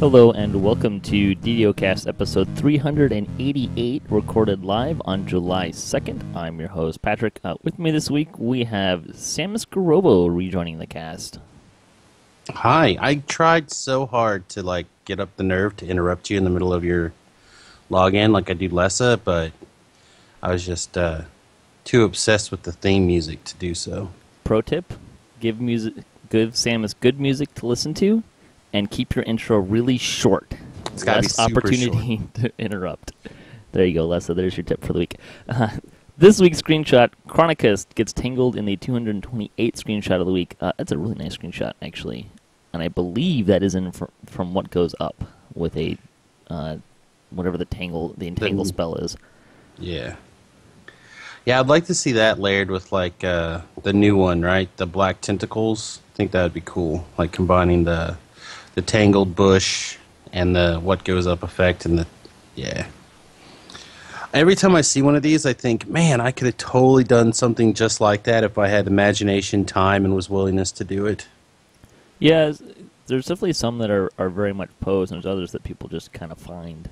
Hello and welcome to DDOCast episode 388, recorded live on July 2nd. I'm your host, Patrick. With me this week, we have Samius Gurobo rejoining the cast. Hi. I tried so hard to get up the nerve to interrupt you in the middle of your login like I do Lessa, but I was just too obsessed with the theme music to do so. Pro tip, give Samius good music to listen to, and keep your intro really short. It's got to be super opportunity short. to interrupt. There you go, Lessa. There's your tip for the week. This week's screenshot, Chronicus gets tangled in the 228th screenshot of the week. That's a really nice screenshot, actually. And I believe that is in from What Goes Up with a whatever the entangle spell is. Yeah. Yeah, I'd like to see that layered with the new one, right? The black tentacles. I think that would be cool. Like combining the tangled bush and the What Goes Up effect and yeah. Every time I see one of these, I think, man, I could have totally done something just like that if I had imagination, time, and was willingness to do it. Yeah, there's definitely some that are very much posed, and there's others that people just kind of find.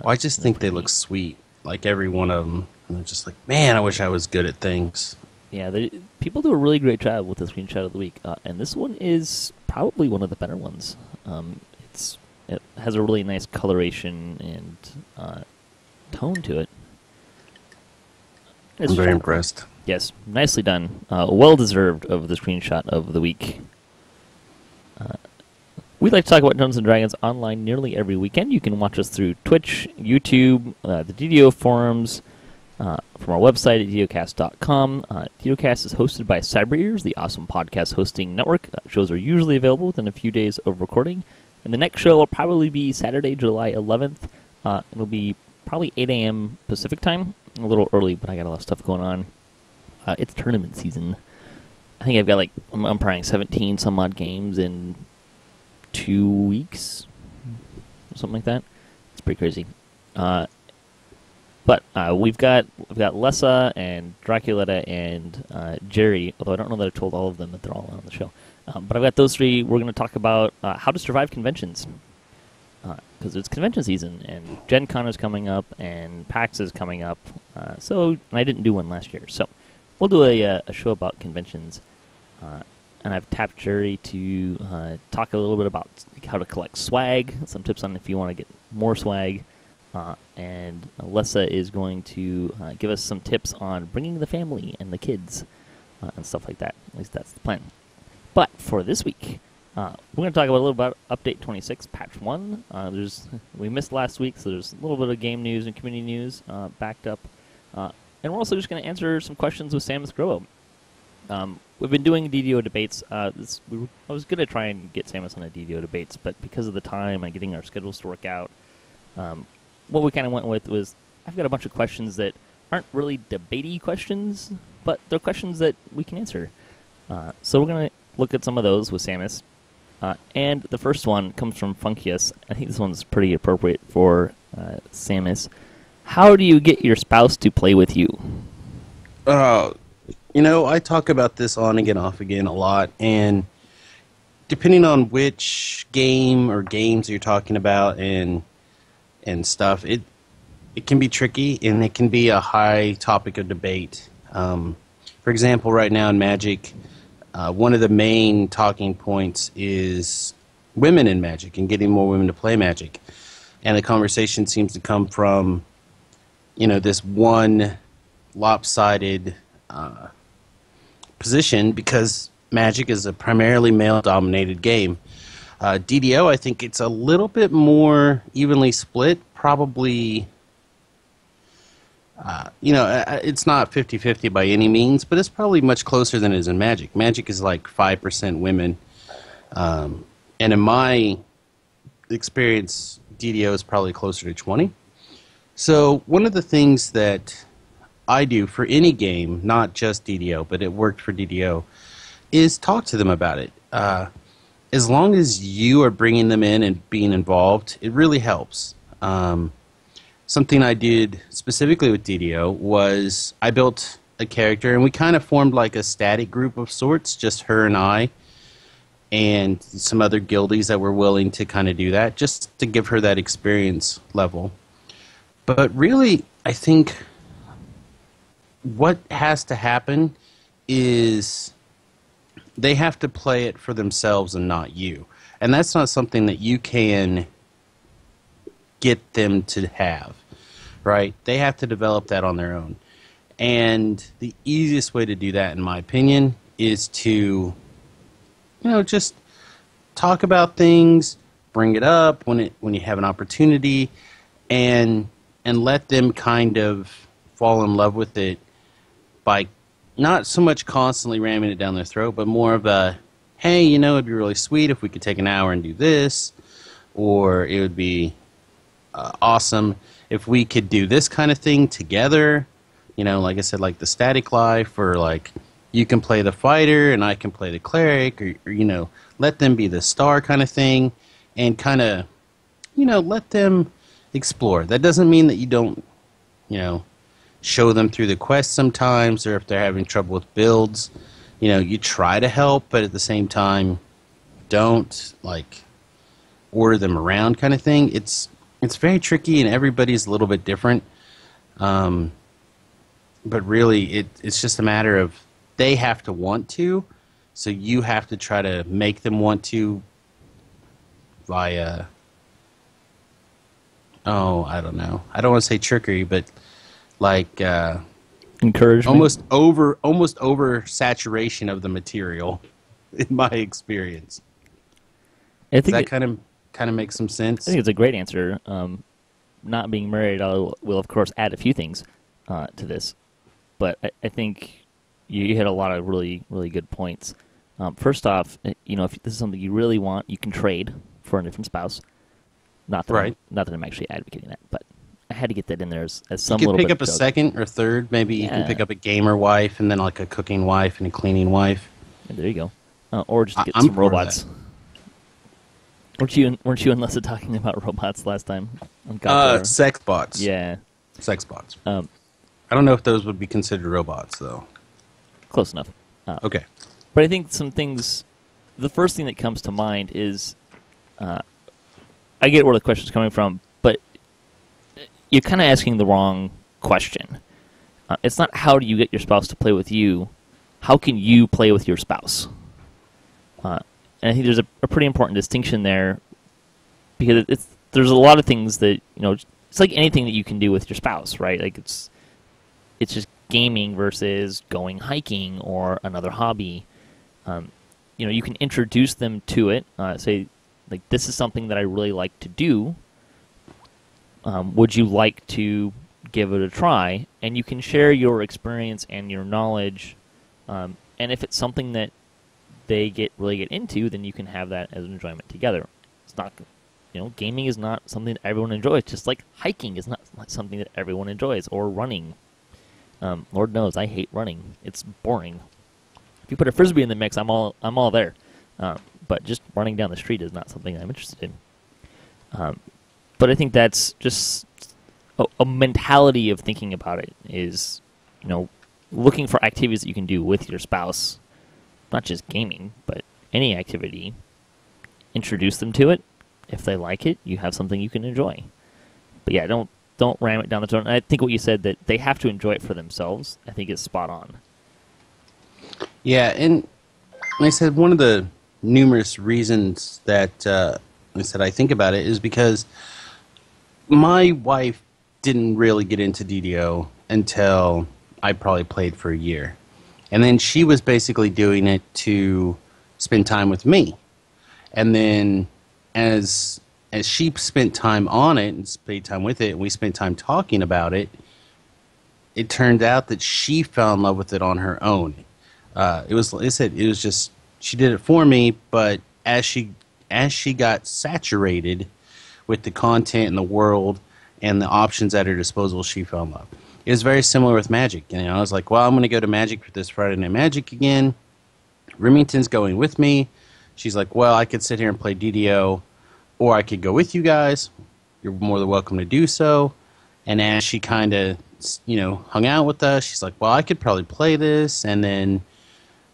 I just think they look sweet, like every one of them. And I'm just like, man, I wish I was good at things. Yeah, people do a really great job with the screenshot of the week, and this one is probably one of the better ones. It has a really nice coloration and tone to it. I'm very impressed. Yes, nicely done. Well deserved of the screenshot of the week. We like to talk about Dungeons & Dragons online nearly every weekend. You can watch us through Twitch, YouTube, the DDO forums, from our website at DDOCast.com. DDOCast is hosted by CyberEars, the awesome podcast hosting network. Shows are usually available within a few days of recording. And the next show will probably be Saturday, July 11th. It'll be probably 8 a.m. Pacific time. A little early, but I got a lot of stuff going on. It's tournament season. I think I've got I'm umpiring 17 some odd games in 2 weeks, something like that. It's pretty crazy. But we've got Lessa and Draculetta and Jerry, although I don't know that I've told all of them that they're all on the show. But I've got those three. We're going to talk about how to survive conventions. Because it's convention season, and Gen Con is coming up, and PAX is coming up. And I didn't do one last year. So we'll do a show about conventions. And I've tapped Jerry to talk a little bit about how to collect swag, some tips on if you want to get more swag. And Lessa is going to give us some tips on bringing the family and the kids and stuff like that. At least that's the plan. But for this week, we're going to talk about a little about Update 26, Patch 1. We missed last week, so there's a little bit of game news and community news backed up. And we're also just going to answer some questions with Samius Gurobo. We've been doing DDO debates. I was going to try and get Samius on a DDO debates, but because of the time and getting our schedules to work out, what we kind of went with was I've got a bunch of questions that aren't really debatey questions, but they're questions that we can answer. So we're going to look at some of those with Samius. And the first one comes from Funkius. I think this one's pretty appropriate for Samius. How do you get your spouse to play with you? I talk about this on again, off again a lot, and depending on which game or games you're talking about and stuff, it can be tricky, and it can be a high topic of debate. For example, right now in Magic, one of the main talking points is women in Magic and getting more women to play Magic. And the conversation seems to come from, this one lopsided position because Magic is a primarily male-dominated game. DDO, I think it's a little bit more evenly split, probably... it's not 50-50 by any means, but it's probably much closer than it is in Magic. Magic is like 5% women. And in my experience, DDO is probably closer to 20. So one of the things that I do for any game, not just DDO, but it worked for DDO, is talk to them about it. As long as you are bringing them in and being involved, it really helps. Something I did specifically with DDO was I built a character, and we kind of formed like a static group of sorts, just her and I. and some other guildies that were willing to kind of do that, just to give her that experience level. But really, I think what has to happen is they have to play it for themselves and not you. And that's not something that you can get them to have, right? They have to develop that on their own. And the easiest way to do that, in my opinion, is to, just talk about things, bring it up when you have an opportunity, and let them kind of fall in love with it by not so much constantly ramming it down their throat, but more of a, hey, it'd be really sweet if we could take an hour and do this, or it would be awesome if we could do this kind of thing together. Like I said, like the static life, or like you can play the fighter and I can play the cleric, or let them be the star kind of thing, and kind of, let them explore. That doesn't mean that you don't, show them through the quest sometimes, or if they're having trouble with builds, you try to help, but at the same time, don't like order them around kind of thing. It's very tricky, and everybody's a little bit different. But really, it's just a matter of they have to want to, so you have to try to make them want to via, I don't know. I don't want to say trickery, but like encouragement. Almost over saturation of the material, in my experience. I think Does that kind of make some sense? I think it's a great answer. Not being married, I will of course add a few things to this. But I think you hit a lot of really, really good points. First off, if this is something you really want, you can trade for a different spouse. Not that I'm actually advocating that, but I had to get that in there as some little bit. You could pick up a second or third. Maybe you can pick up a gamer wife, and then like a cooking wife and a cleaning wife. Yeah, there you go. Or just get some robots. Weren't you and Lessa talking about robots last time? Sex bots. Yeah. Sex bots. I don't know if those would be considered robots, though. Close enough. Okay. But I think some things... The first thing that comes to mind is... I get where the question's coming from, but you're kind of asking the wrong question. It's not how do you get your spouse to play with you. How can you play with your spouse? And I think there's a pretty important distinction there, because there's a lot of things that, it's like anything that you can do with your spouse, right? Like it's just gaming versus going hiking or another hobby. You can introduce them to it. Say, like, this is something that I really like to do. Would you like to give it a try? And you can share your experience and your knowledge. And if it's something that they really get into, then you can have that as an enjoyment together. It's not, gaming is not something that everyone enjoys. Just like hiking is not something that everyone enjoys, or running. Lord knows I hate running. It's boring. If you put a frisbee in the mix, I'm all there. But just running down the street is not something I'm interested in. But I think that's just a mentality of thinking about it is, looking for activities that you can do with your spouse, not just gaming, but any activity. Introduce them to it. If they like it, you have something you can enjoy. But yeah, don't ram it down the throat. And I think what you said, that they have to enjoy it for themselves, I think is spot on. Yeah, and like I said, one of the numerous reasons that I think about it is because my wife didn't really get into DDO until I probably played for a year. And then she was basically doing it to spend time with me. And then as she spent time on it and spent time with it, and we spent time talking about it, it turned out that she fell in love with it on her own. It was just, she did it for me, but as she got saturated with the content and the world and the options at her disposal, she fell in love. It was very similar with Magic. I was like, well, I'm going to go to Magic for this Friday Night Magic again. Remington's going with me. She's like, well, I could sit here and play DDO, or I could go with you guys. You're more than welcome to do so. And as she kind of, hung out with us, she's like, well, I could probably play this. And then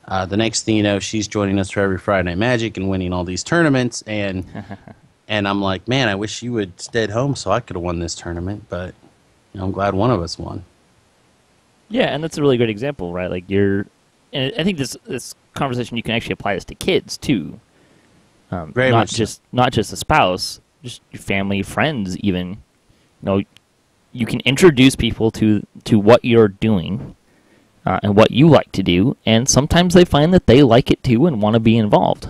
The next thing you know, she's joining us for every Friday Night Magic and winning all these tournaments. And I'm like, man, I wish you would stayed home so I could have won this tournament. But I'm glad one of us won. Yeah, and that's a really great example, right? Like and I think this conversation, you can actually apply this to kids too. Very much not just a spouse, just your family, friends, even. You can introduce people to what you're doing and what you like to do, and sometimes they find that they like it too and want to be involved.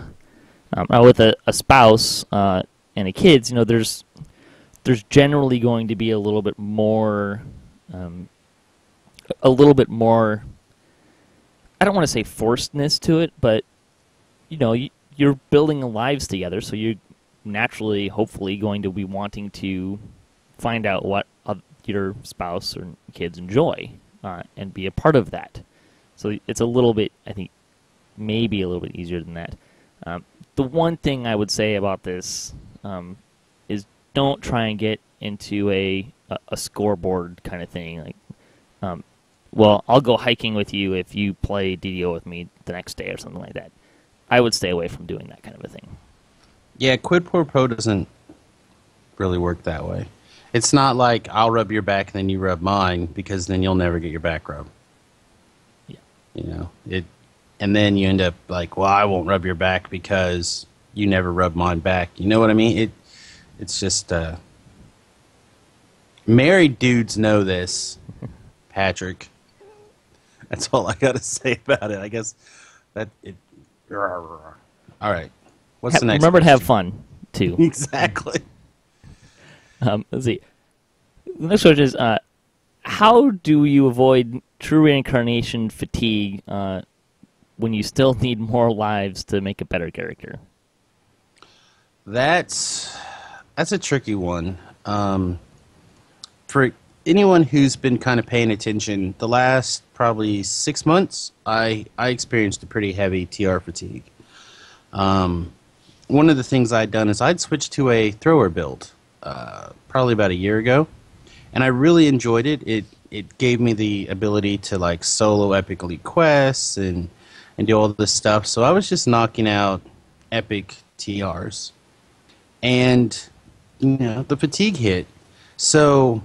Now, with a spouse and a kids, there's generally going to be a little bit more. I don't want to say forcedness to it, but you're building lives together, so you're naturally, hopefully, going to be wanting to find out what your spouse or kids enjoy and be a part of that. So it's a little bit, I think, maybe a little bit easier than that. The one thing I would say about this is don't try and get into a scoreboard kind of thing. Like, well, I'll go hiking with you if you play DDO with me the next day or something like that. I would stay away from doing that kind of a thing. Yeah, quid pro quo doesn't really work that way. It's not like I'll rub your back and then you rub mine, because then you'll never get your back rubbed. Yeah. And then you end up like, well, I won't rub your back because you never rub mine back. You know what I mean? It's just married dudes know this, Patrick. That's all I got to say about it. I guess that it. All right. What's the next? Remember question? to have fun too. Exactly. Let's see. The next question is, how do you avoid true reincarnation fatigue when you still need more lives to make a better character? That's a tricky one. For anyone who's been kind of paying attention, the last probably 6 months, I experienced a pretty heavy TR fatigue. One of the things I'd done is I'd switched to a thrower build probably about a year ago, and I really enjoyed it. It gave me the ability to like solo epic elite quests and do all this stuff. So I was just knocking out epic TRs, and the fatigue hit. So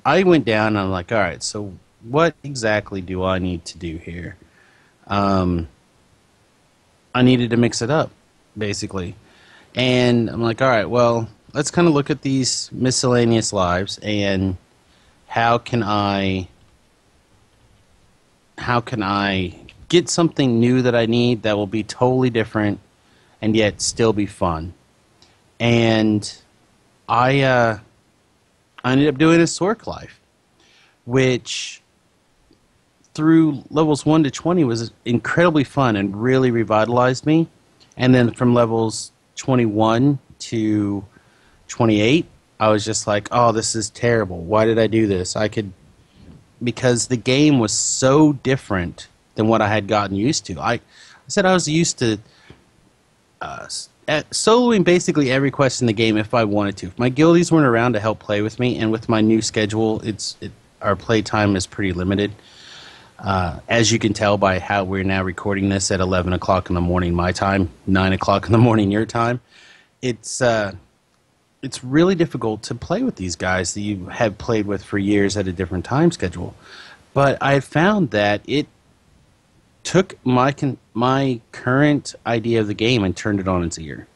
I went down and I'm like, all right, so what exactly do I need to do here? I needed to mix it up, basically. And I'm like, all right, well, let's kind of look at these miscellaneous lives and how can I get something new that I need that will be totally different and yet still be fun. And I ended up doing a Sork life, which through levels 1 to 20 was incredibly fun and really revitalized me. And then from levels 21 to 28, I was just like, oh, this is terrible. Why did I do this? Because the game was so different than what I had gotten used to. I said I was used to soloing basically every quest in the game if I wanted to. If my guildies weren't around to help play with me, and with my new schedule, our play time is pretty limited. As you can tell by how we're now recording this at 11 o'clock in the morning my time, 9 o'clock in the morning your time, it's really difficult to play with these guys that you have played with for years at a different time schedule. But I found that it took my current idea of the game and turned it on its ear.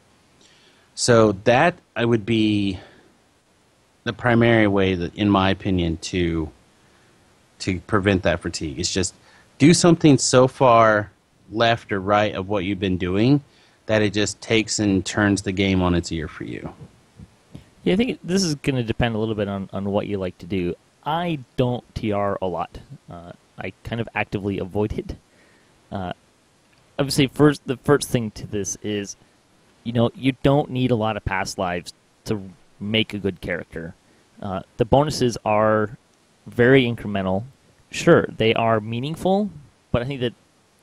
So that would be the primary way, that, in my opinion, to prevent that fatigue. It's just do something so far left or right of what you've been doing that it just takes and turns the game on its ear for you. Yeah, I think this is going to depend a little bit on what you like to do. I don't TR a lot. I kind of actively avoid it. Obviously, the first thing to this is, you don't need a lot of past lives to make a good character. The bonuses are very incremental. Sure, they are meaningful, but I think that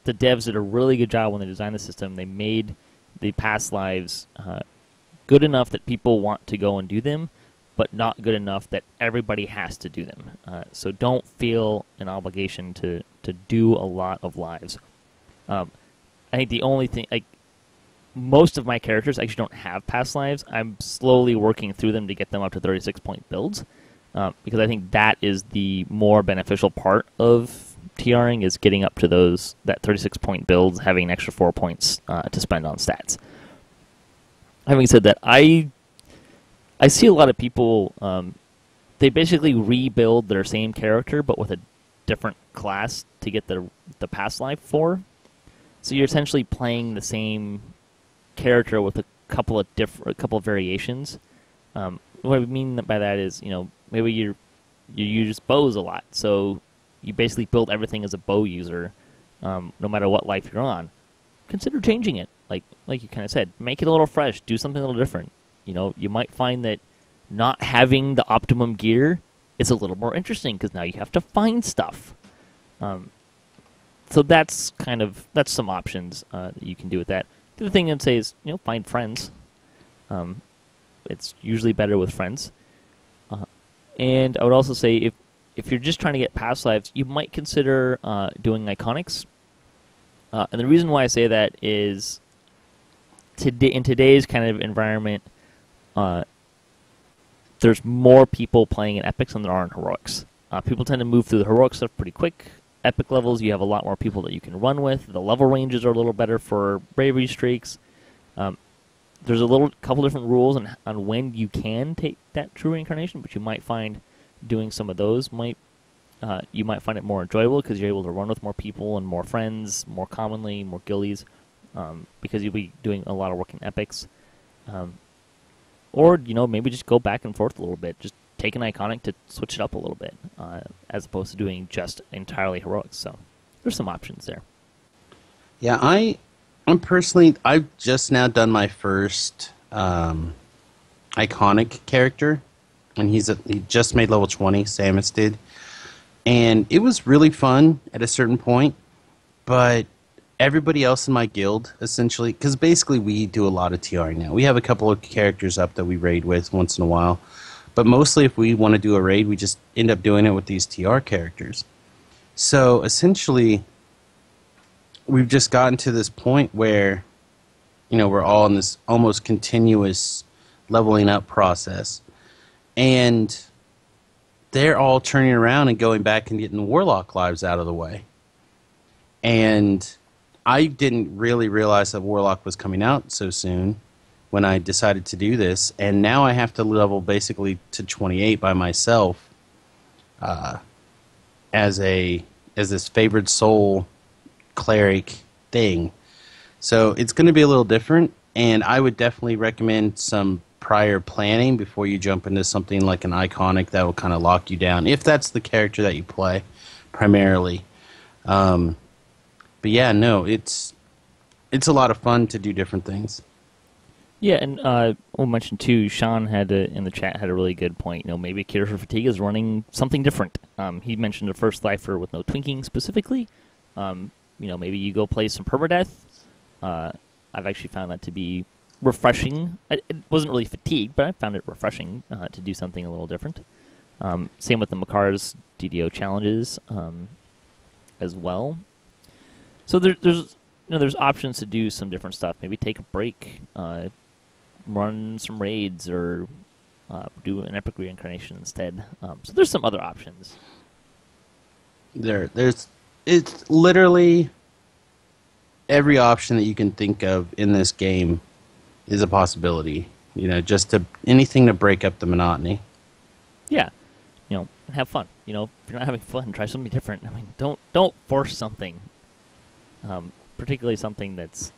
the devs did a really good job when they designed the system. They made the past lives good enough that people want to go and do them, but not good enough that everybody has to do them. So don't feel an obligation to do a lot of lives. I think the only thing, like, most of my characters actually don't have past lives. I'm slowly working through them to get them up to 36-point builds, because I think that is the more beneficial part of TRing, is getting up to that 36-point builds, having an extra 4 points to spend on stats. Having said that, I see a lot of people, they basically rebuild their same character but with a different class to get the past life for. So you're essentially playing the same character with a couple of variations. What I mean by that is, maybe you use bows a lot, so you basically build everything as a bow user, no matter what life you're on. Consider changing it, like you kind of said, make it a little fresh, do something a little different. You might find that not having the optimum gear is a little more interesting because now you have to find stuff. So that's some options that you can do with that. The other thing I'd say is, find friends. It's usually better with friends. And I would also say if you're just trying to get past lives, you might consider doing iconics. And the reason why I say that is in today's kind of environment, there's more people playing in epics than there are in heroics. People tend to move through the heroic stuff pretty quick. Epic levels, you have a lot more people that you can run with. The level ranges are a little better for bravery streaks. There's couple different rules on when you can take that true reincarnation, but you might find doing some of those you might find it more enjoyable because you're able to run with more people and more friends, more commonly, more guildies, because you'll be doing a lot of work in epics. Or maybe just go back and forth a little bit. Just take an iconic to switch it up a little bit, as opposed to doing just entirely heroics. So there's some options there. Yeah, I'm personally, I've just now done my first iconic character, and he just made level 20. Samius did, and it was really fun at a certain point, but everybody else in my guild, essentially, because basically we do a lot of TR now. We have a couple of characters up that we raid with once in a while, but mostly if we want to do a raid, we just end up doing it with these TR characters. So essentially, we've just gotten to this point where, we're all in this almost continuous leveling up process, and they're all turning around and going back and getting the Warlock lives out of the way. And I didn't really realize that Warlock was coming out so soon when I decided to do this, and now I have to level basically to 28 by myself as this favored soul cleric thing. So it's going to be a little different, and I would definitely recommend some prior planning before you jump into something like an iconic that will kind of lock you down, if that's the character that you play primarily. But yeah, no, it's a lot of fun to do different things. Yeah, and we'll mention too, Sean in the chat had a really good point. Maybe Cure for Fatigue is running something different. He mentioned a first lifer with no twinking specifically. Maybe you go play some permadeath. I've actually found that to be refreshing. It wasn't really fatigue, but I found it refreshing to do something a little different. Same with the Makar's DDO challenges as well. So there's options to do some different stuff. Maybe take a break, run some raids, or do an Epic Reincarnation instead. So there's some other options. It's literally every option that you can think of in this game is a possibility. Just anything to break up the monotony. Yeah, and have fun. If you're not having fun, try something different. Don't force something. Particularly something that's,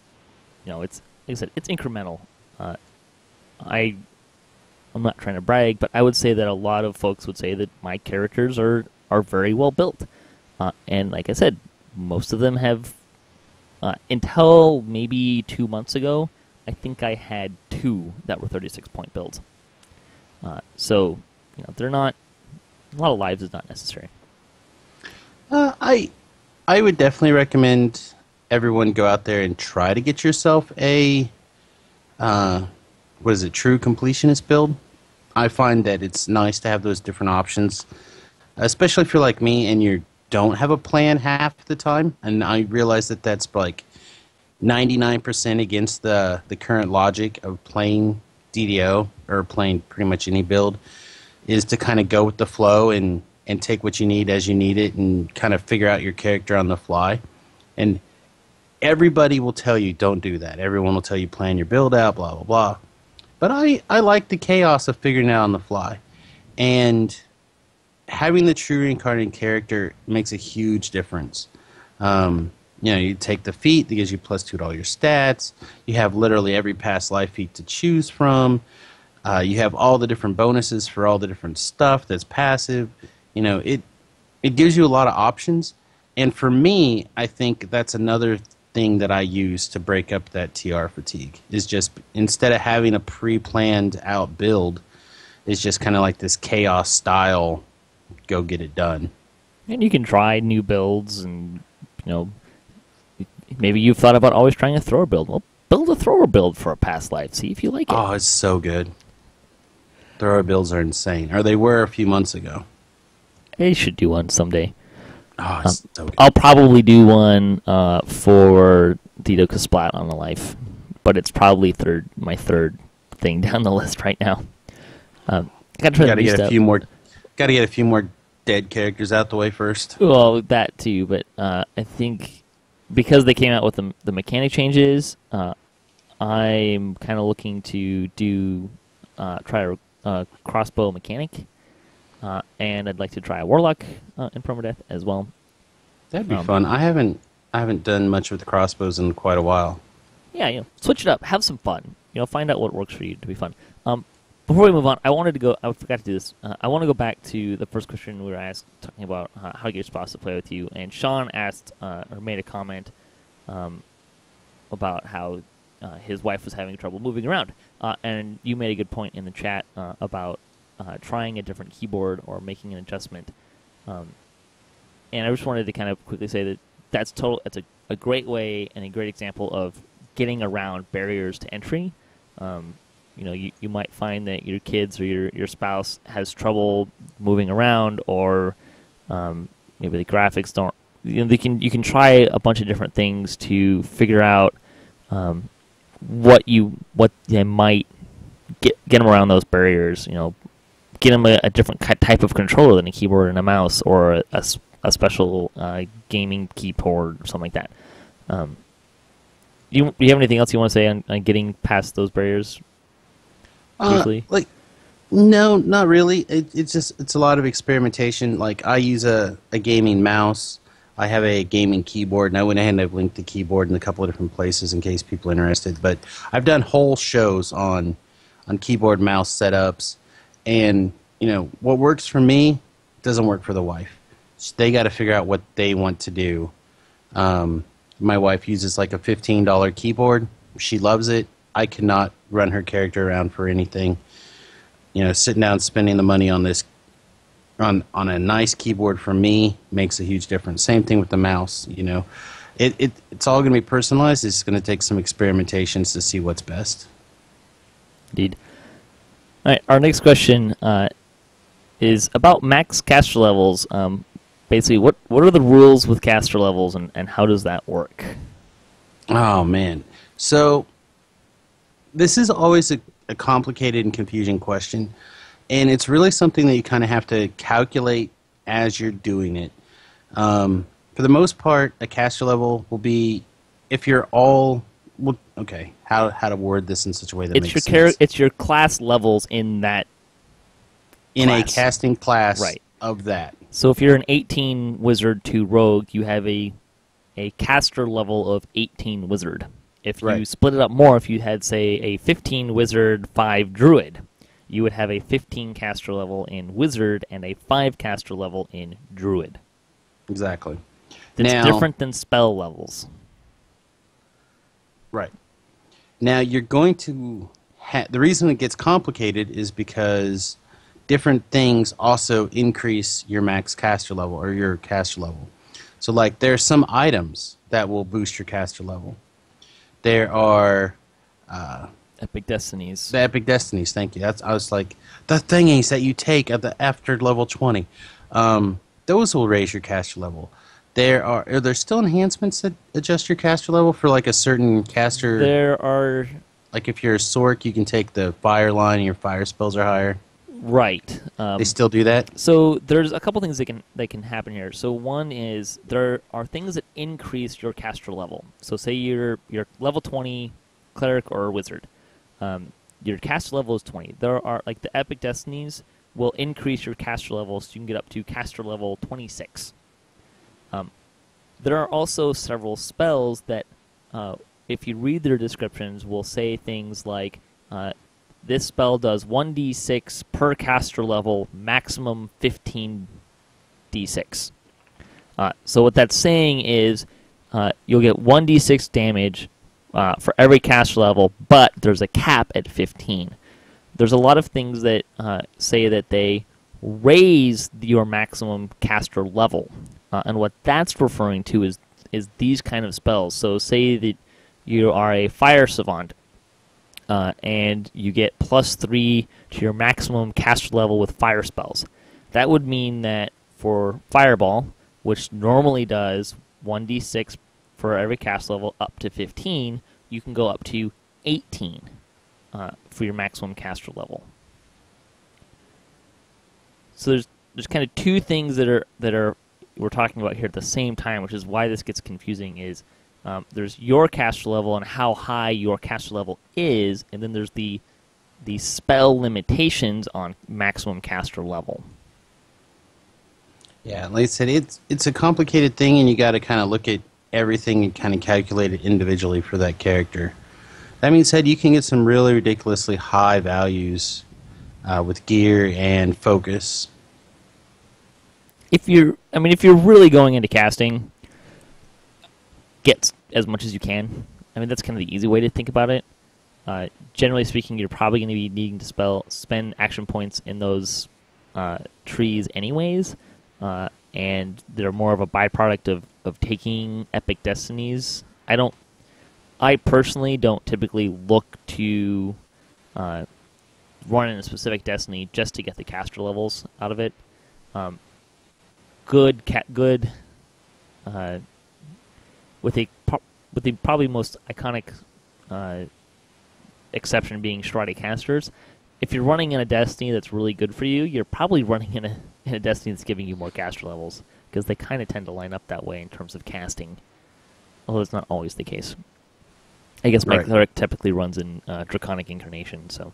it's like I said, it's incremental. I'm not trying to brag, but I would say that a lot of folks would say that my characters are very well built. And like I said, most of them have, until maybe 2 months ago, I think I had 2 that were 36-point builds. So, they're not, a lot of lives is not necessary. I would definitely recommend everyone go out there and try to get yourself a, true completionist build. I find that it's nice to have those different options, especially if you're like me and you're don't have a plan half the time, and I realize that that's like 99% against the current logic of playing DDO or playing pretty much any build, is to kind of go with the flow and take what you need as you need it and kind of figure out your character on the fly. And everybody will tell you don't do that. Everyone will tell you plan your build out, blah, blah, blah. But I like the chaos of figuring it out on the fly. And having the true reincarnated character makes a huge difference. You take the feat that gives you +2 to all your stats. You have literally every past life feat to choose from. You have all the different bonuses for all the different stuff that's passive. It gives you a lot of options. And for me, I think that's another thing that I use to break up that TR fatigue, is just instead of having a pre-planned out build, it's just kind of like this chaos style, go get it done. And you can try new builds, and maybe you've thought about always trying a thrower build. Well, build a thrower build for a past life. See if you like it. Oh, it's so good. Thrower builds are insane. Or they were a few months ago. I should do one someday. Oh, it's so good. I'll probably do one for DDOCast Splat on the life, but it's probably my third thing down the list right now. Gotta get a few more dead characters out the way first. Well, that too, but I think because they came out with the mechanic changes, I'm kind of looking to try a crossbow mechanic, and I'd like to try a warlock in permadeath as well. That'd be fun. I haven't done much with the crossbows in quite a while. Yeah, switch it up, have some fun. Find out what works for you to be fun. Before we move on, I forgot to do this. I want to go back to the first question we were asked, talking about how to get your spouse to play with you. And Sean asked, or made a comment about how his wife was having trouble moving around. And you made a good point in the chat about trying a different keyboard or making an adjustment. And I just wanted to kind of quickly say that that's a great way and a great example of getting around barriers to entry. You might find that your kids or your spouse has trouble moving around, or maybe the graphics don't. You can try a bunch of different things to figure out what they might get them around those barriers. Get them a different type of controller than a keyboard and a mouse, or a special gaming keyboard or something like that. Do you have anything else you want to say on getting past those barriers? No, not really. It's a lot of experimentation. Like, I use a gaming mouse. I have a gaming keyboard, and I went ahead and I've linked the keyboard in a couple of different places in case people are interested. But I've done whole shows on keyboard mouse setups, and what works for me doesn't work for the wife. They got to figure out what they want to do. My wife uses like a $15 keyboard. She loves it. I cannot run her character around for anything. Sitting down spending the money on this on a nice keyboard for me makes a huge difference. Same thing with the mouse. It's all going to be personalized. It's going to take some experimentations to see what's best. Indeed. All right, our next question is about max caster levels. Basically, what are the rules with caster levels, and how does that work? Oh, man. So this is always a complicated and confusing question, and it's really something that you kind of have to calculate as you're doing it. For the most part, a caster level will be, if you're all... Well, okay, how to word this in such a way that makes sense. It's your class levels in that in class. A casting class right. of that. So if you're an 18 wizard to rogue, you have a caster level of 18 wizard. If you split it up more, if you had, say, a 15 wizard, 5 druid, you would have a 15 caster level in wizard and a 5 caster level in druid. Exactly. That's different than spell levels. Right. Now, you're going to... the reason it gets complicated is because different things also increase your max caster level, or your caster level. So, like, there are some items that will boost your caster level. There are... Epic Destinies. The Epic Destinies, thank you. I was like, the thingies that you take after level 20. those will raise your caster level. Are there still enhancements that adjust your caster level for like a certain caster? There are. Like if you're a Sork, you can take the fire line and your fire spells are higher. Right. They still do that? So there's a couple things that can happen here. So one is there are things that increase your caster level. So say you're level 20 cleric or wizard. Your caster level is 20. There are like the epic destinies will increase your caster level so you can get up to caster level 26. There are also several spells that, if you read their descriptions, will say things like, this spell does 1d6 per caster level, maximum 15d6. So what that's saying is you'll get 1d6 damage for every caster level, but there's a cap at 15. There's a lot of things that say that they raise your maximum caster level. And what that's referring to is these kind of spells. So say that you are a fire savant, and you get +3 to your maximum caster level with fire spells. That would mean that for Fireball, which normally does 1d6 for every caster level up to 15, you can go up to 18 for your maximum caster level. So there's kind of two things that are we're talking about here at the same time, which is why this gets confusing. Is there's your caster level and how high your caster level is, and then there's the spell limitations on maximum caster level. Yeah, like I said, it's a complicated thing, and you got to kind of look at everything and kind of calculate it individually for that character. That being said, you can get some really ridiculously high values with gear and focus. If you're really going into casting, get as much as you can. I mean, that's kind of the easy way to think about it. Generally speaking, you're probably going to be needing to spend action points in those trees anyways, and they're more of a byproduct of taking epic destinies. I personally don't typically look to run in a specific destiny just to get the caster levels out of it. With the probably most iconic exception being Shrouded Casters. If you're running in a destiny that's really good for you, you're probably running in a destiny that's giving you more caster levels, because they kind of tend to line up that way in terms of casting, although it's not always the case. I guess my cleric typically runs in Draconic Incarnation, so.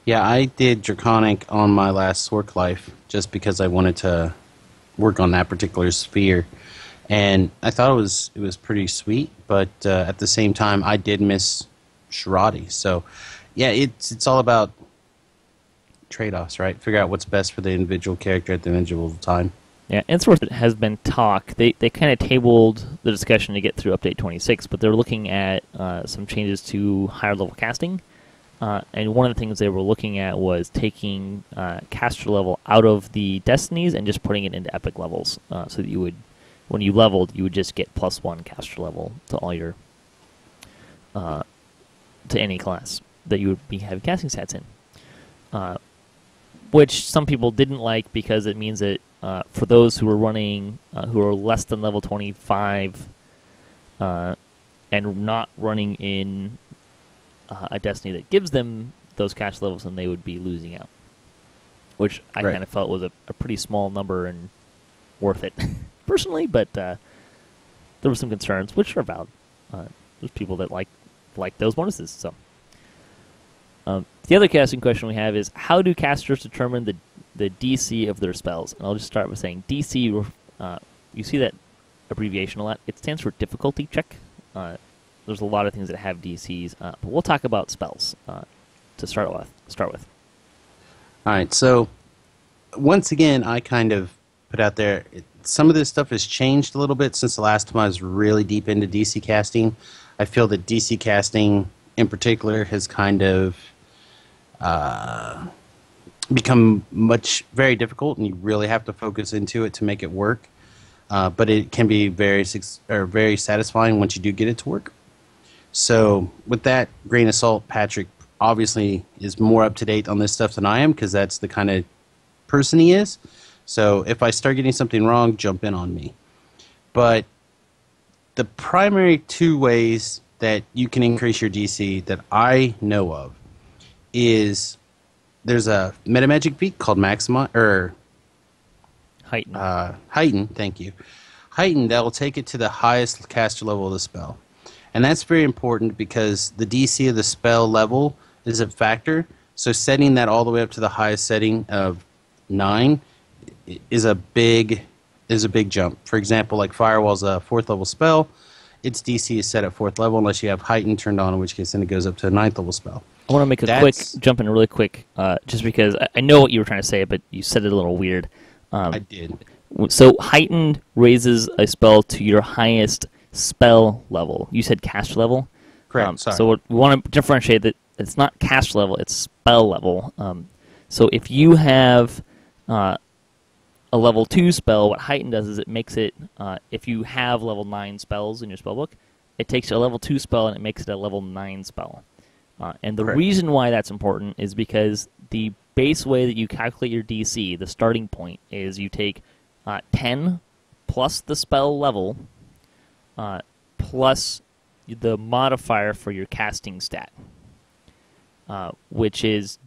Yeah, I did Draconic on my last Sork life just because I wanted to work on that particular sphere, and I thought it was pretty sweet. But at the same time, I did miss Shirati. So, yeah, it's all about trade-offs, right? Figure out what's best for the individual character at the individual time. Yeah, Ainsworth has been talk. They kind of tabled the discussion to get through Update 26, but they're looking at some changes to higher level casting. And one of the things they were looking at was taking caster level out of the destinies and just putting it into epic levels, so that you would, when you leveled, you would just get +1 caster level to all your to any class that you would be having casting stats in. Which some people didn't like, because it means that for those who are running who are less than level 25 and not running in a destiny that gives them those caster levels, then they would be losing out. Which I kind of felt was a pretty small number and worth it, personally, but there were some concerns, which are valid. There's people that like those bonuses. So the other casting question we have is, how do casters determine the DC of their spells? And I'll just start with saying DC, you see that abbreviation a lot. It stands for difficulty check. There's a lot of things that have DCs, but we'll talk about spells to start with. All right, so once again, I kind of put out there, some of this stuff has changed a little bit since the last time I was really deep into DC casting. I feel that DC casting in particular has kind of become very difficult, and you really have to focus into it to make it work. But it can be very satisfying once you do get it to work. So with that grain of salt, Patrick obviously is more up to date on this stuff than I am, because that's the kind of person he is. So if I start getting something wrong, jump in on me. But the primary two ways that you can increase your DC that I know of is there's a metamagic feat called Heighten. Thank you. Heighten, that will take it to the highest caster level of the spell. And that's very important because the DC of the spell level is a factor. So setting that all the way up to the highest setting of 9 is a big jump. For example, like Firewall's a 4th level spell. Its DC is set at 4th level unless you have Heighten turned on, in which case then it goes up to a 9th level spell. I want to make a quick jump in really quick, just because I know what you were trying to say, but you said it a little weird. I did. So Heightened raises a spell to your highest spell level. You said cast level? Correct, sorry. So we want to differentiate that it's not cast level, it's spell level. So if you have a level 2 spell, what Heightened does is it makes it, if you have level 9 spells in your spellbook, it takes a level 2 spell and it makes it a level 9 spell. And the reason why that's important is because the base way that you calculate your DC, the starting point, is you take 10 plus the spell level plus the modifier for your casting stat, which is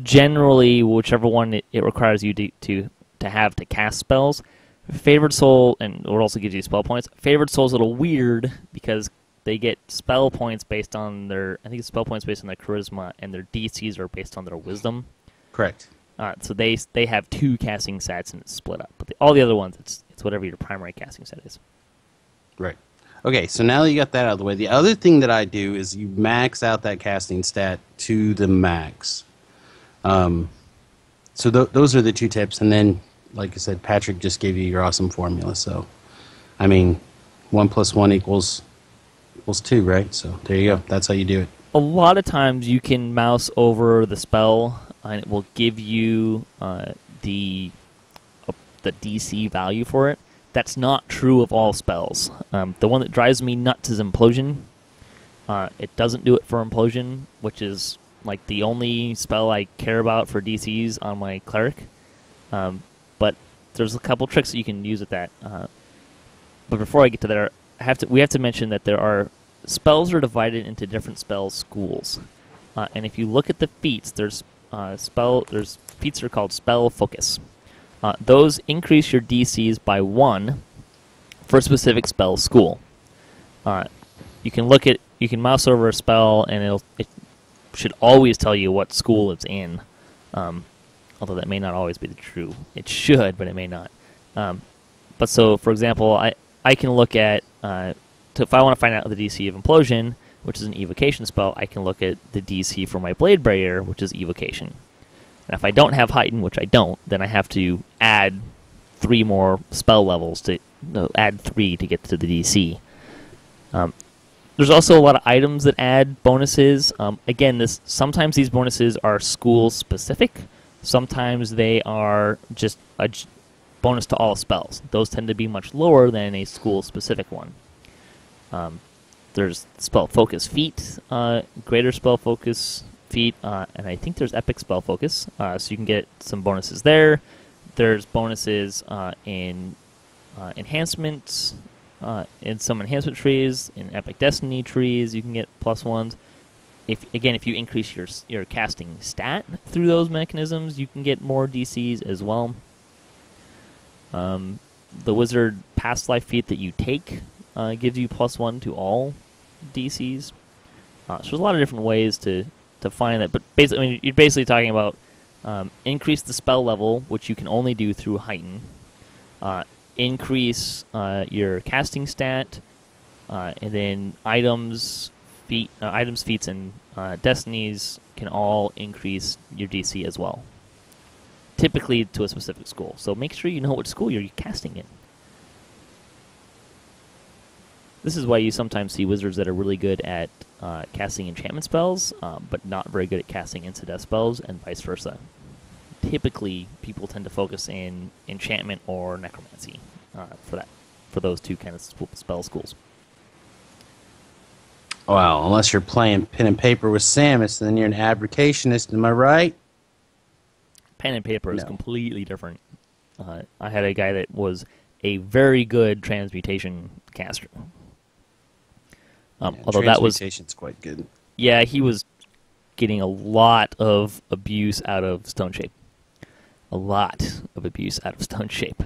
generally whichever one it requires you to have to cast spells. Favored Soul, and it also gives you spell points. Favored Soul is a little weird because they get spell points based on their, I think it's spell points based on their charisma, and their DCs are based on their wisdom. Correct. So they have 2 casting stats and it's split up. But all the other ones, it's whatever your primary casting set is. Right. Okay, so now that you got that out of the way, the other thing that I do is you max out that casting stat to the max. So those are the 2 tips, and then, like I said, Patrick just gave you your awesome formula. So, I mean, 1 + 1 equals 2, right? So there you go. That's how you do it. A lot of times you can mouse over the spell, and it will give you the DC value for it. That's not true of all spells. The one that drives me nuts is Implosion. It doesn't do it for Implosion, which is like the only spell I care about for DCs on my Cleric. But there's a couple tricks that you can use with that. But before I get to there, we have to mention that there are spells are divided into different spell schools, and if you look at the feats, there's feats that are called spell focus. Those increase your DCs by 1 for a specific spell school. You can mouse over a spell, and it should always tell you what school it's in. Although that may not always be true. It should, but it may not. But so, for example, I can look at, if I want to find out the DC of Implosion, which is an evocation spell, I can look at the DC for my Blade Barrier, which is evocation. And if I don't have Heighten, which I don't, then I have to add 3 more spell levels add 3 to get to the DC. There's also a lot of items that add bonuses. Again, sometimes these bonuses are school specific. Sometimes they are just a bonus to all spells. Those tend to be much lower than a school-specific one. There's Spell Focus feat, Greater Spell Focus feat, and I think there's Epic Spell Focus, so you can get some bonuses there. There's bonuses in enhancements, in some enhancement trees, in Epic Destiny trees, you can get +1s. If you increase your casting stat through those mechanisms, you can get more DCs as well. The Wizard Past Life feat that you take gives you +1 to all DCs. So there's a lot of different ways to find that, but basically, you're basically talking about increase the spell level, which you can only do through Heighten. Increase your casting stat, and then items, feats, and destinies can all increase your DC as well. Typically to a specific school. So make sure you know what school you're casting in. This is why you sometimes see wizards that are really good at casting enchantment spells, but not very good at casting Insta-Death spells, and vice versa. Typically, people tend to focus in enchantment or necromancy for those 2 kind of spell schools. Well, unless you're playing pen and paper with Samus, then you're an abrogationist, am I right? Pen and paper is No. completely different. I had a guy that was a very good transmutation caster. Although that was, transmutation's quite good. yeah, he was getting a lot of abuse out of Stone Shape. A lot of abuse out of Stone Shape.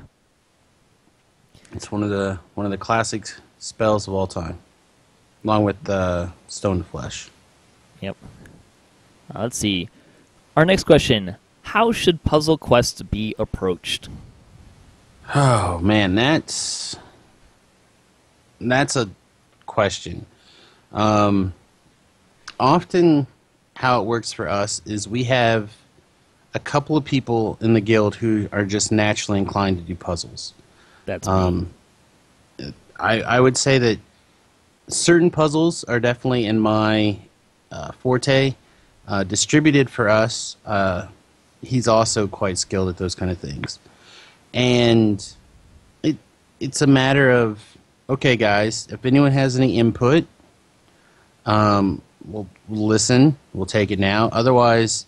It's one of the classic spells of all time, along with Stone to Flesh. Yep. Let's see. Our next question: how should puzzle quests be approached? Oh man, that's a question. Often, how it works for us is we have a couple of people in the guild who are just naturally inclined to do puzzles. That's me. I would say that certain puzzles are definitely in my forte. Distributed for us, he's also quite skilled at those kind of things. And it's a matter of, okay, guys, if anyone has any input, we'll listen. We'll take it now. Otherwise,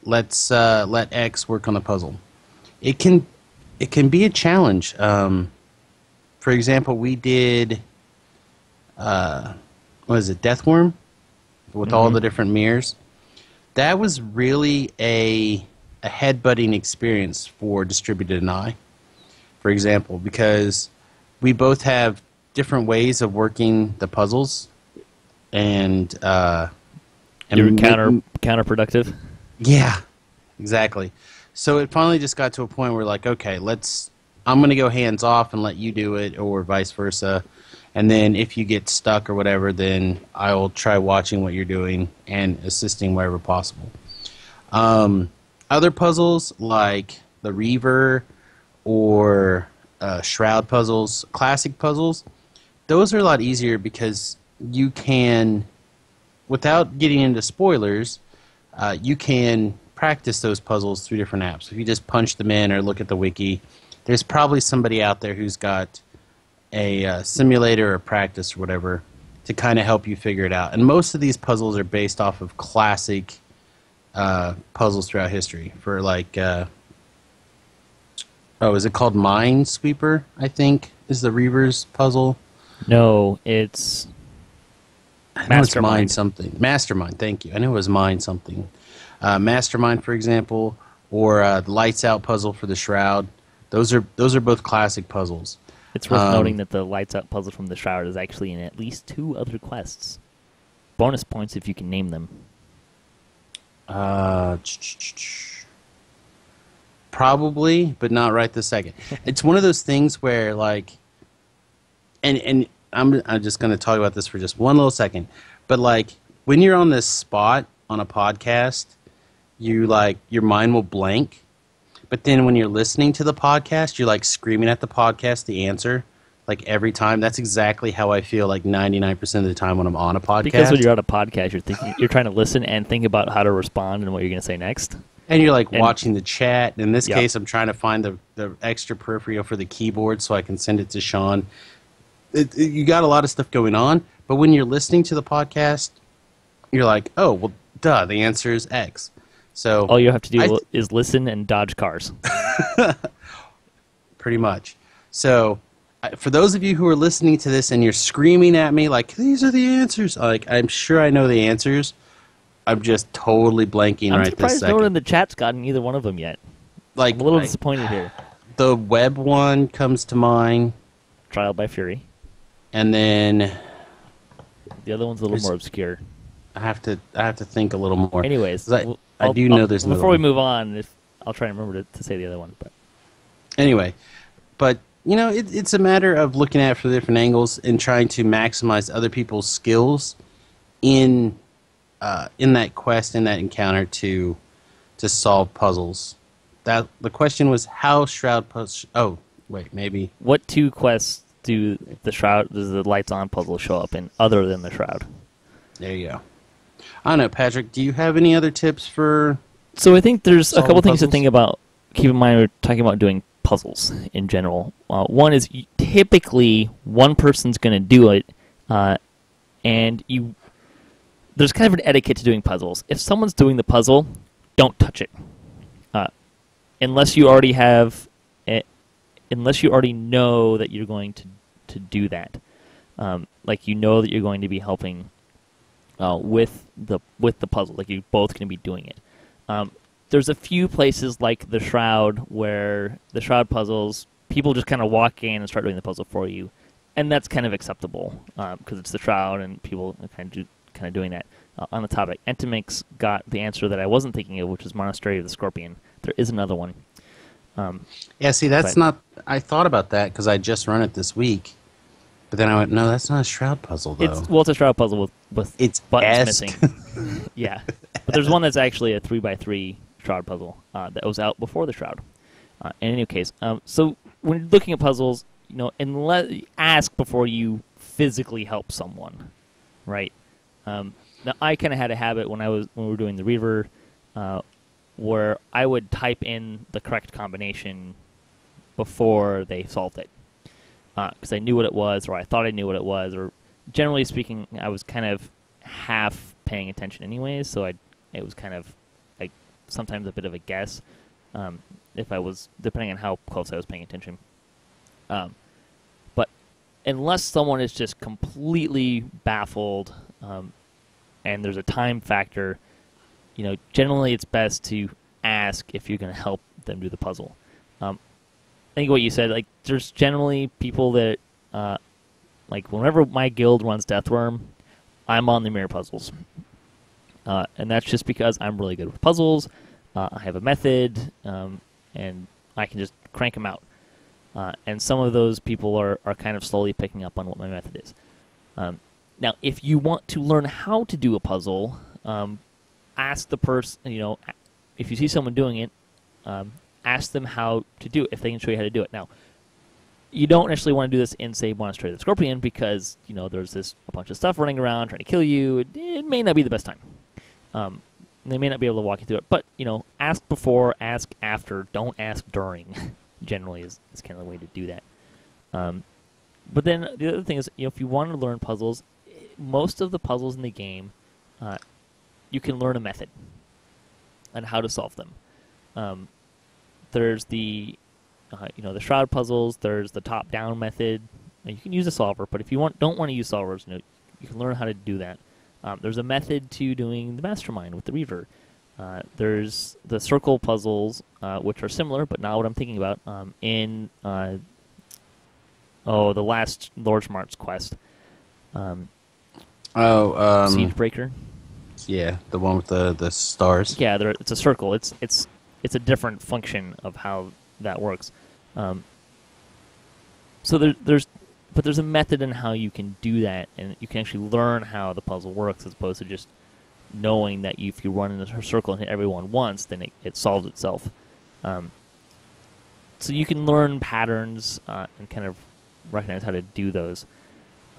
let's let X work on the puzzle. It can be a challenge. For example, we did what is it, Deathworm, with all the different mirrors. That was really a headbutting experience for Distributed and I, for example, because we both have different ways of working the puzzles, and You're counterproductive. Yeah, exactly. So it finally just got to a point where, like, okay, I'm going to go hands off and let you do it, or vice versa. And then if you get stuck or whatever, then I will try watching what you're doing and assisting wherever possible. Other puzzles like the Reaver or Shroud puzzles, classic puzzles, those are a lot easier because you can, without getting into spoilers, you can practice those puzzles through different apps. If you just punch them in or look at the wiki, there's probably somebody out there who's got a simulator or practice or whatever to kind of help you figure it out. And most of these puzzles are based off of classic puzzles throughout history. For like, is it called Minesweeper, I think, is the Reaver's puzzle? No, it's I know it's Mastermind. Mine something. Mastermind, thank you. I know it was Mine something. Mastermind, for example, or the Lights Out puzzle for the Shroud. Those are both classic puzzles. It's worth noting that the Lights Out puzzle from the Shroud is actually in at least 2 other quests. Bonus points if you can name them. Probably, but not right this second. It's one of those things where, like, and I'm just going to talk about this for just one little second. But like, when you're on this spot on a podcast, you like your mind will blank. But then when you're listening to the podcast, you're like screaming at the podcast the answer, like every time. That's exactly how I feel like 99% of the time when I'm on a podcast. Because when you're on a podcast, you're trying to listen and think about how to respond and what you're going to say next. And you're like watching the chat. In this Yep. case, I'm trying to find the extra peripheral for the keyboard so I can send it to Sean. You got a lot of stuff going on, but when you're listening to the podcast, you're like, oh, well, duh, the answer is X. So All you have to do is listen and dodge cars. pretty much. So for those of you who are listening to this and you're screaming at me like, these are the answers, like, I'm sure I know the answers. I'm just totally blanking I'm right this surprised second. no one in the chat's gotten either one of them yet. Like, I'm a little disappointed here. The web one comes to mind, Trial by Fury. and then The other one's a little more obscure. I have to think a little more. Anyways, 'Cause I do know there's another before we one. move on, I'll try and remember to say the other one. But Anyway, but you know, it's a matter of looking at it from different angles and trying to maximize other people's skills in that quest, in that encounter to solve puzzles. That the question was how Shroud puzzle. Oh wait, maybe what 2 quests does the Lights On puzzle show up in other than the Shroud? there you go. I don't know, Patrick. Do you have any other tips for? So I think there's a Solve couple things to puzzles? think about. Keep in mind, we're talking about doing puzzles in general. One is typically one person's going to do it, and there's kind of an etiquette to doing puzzles. If someone's doing the puzzle, don't touch it. unless you already have, unless you already know that you're going to do that, like you know that you're going to be helping with the puzzle, like you're both going to be doing it. There's a few places like the Shroud where the Shroud puzzles, people just kind of walk in and start doing the puzzle for you, and that's kind of acceptable because it's the Shroud and people are kind of doing that. On the topic, Entomix got the answer that I wasn't thinking of, which is Monastery of the Scorpion. There is another one. Yeah, see, that's not... I thought about that because I just run it this week, but then I went, no, that's not a Shroud puzzle, though. It's a Shroud puzzle with it's buttons missing. Yeah. But there's one that's actually a 3x3 Shroud puzzle that was out before the Shroud. In any case, so when you're looking at puzzles, ask before you physically help someone, right? Now, I kind of had a habit when we were doing the Reaver, where I would type in the correct combination before they solved it, because I knew what it was, or I thought I knew what it was, or generally speaking, I was kind of half paying attention anyways, so it was kind of like sometimes a bit of a guess, if I was, depending on how close I was paying attention. But unless someone is just completely baffled, and there's a time factor, generally it's best to ask if you're going to help them do the puzzle. I think what you said, like, there's generally people that, like, whenever my guild runs Deathworm, I'm on the mirror puzzles. And that's just because I'm really good with puzzles, I have a method, and I can just crank them out. And some of those people are kind of slowly picking up on what my method is. Now, if you want to learn how to do a puzzle, ask the person, if you see someone doing it, ask them how to do it, if they can show you how to do it. Now, you don't necessarily want to do this in, say, Monastery of the Scorpion because, there's a bunch of stuff running around trying to kill you. It may not be the best time. They may not be able to walk you through it. But, ask before, ask after, don't ask during, generally is kind of the way to do that. But then the other thing is, if you want to learn puzzles, most of the puzzles in the game, you can learn a method on how to solve them. There's the Shroud puzzles. There's the top-down method. You can use a solver, but if you don't want to use solvers, you can learn how to do that. There's a method to doing the Mastermind with the Reaver. There's the circle puzzles, which are similar, but not what I'm thinking about. In the last Lord Smart's quest. Siegebreaker. Yeah, the one with the stars. Yeah, it's a circle. It's a different function of how that works. So there's a method in how you can do that, and you can actually learn how the puzzle works as opposed to just knowing that if you run in a circle and hit everyone once, then it solves itself. So you can learn patterns and kind of recognize how to do those.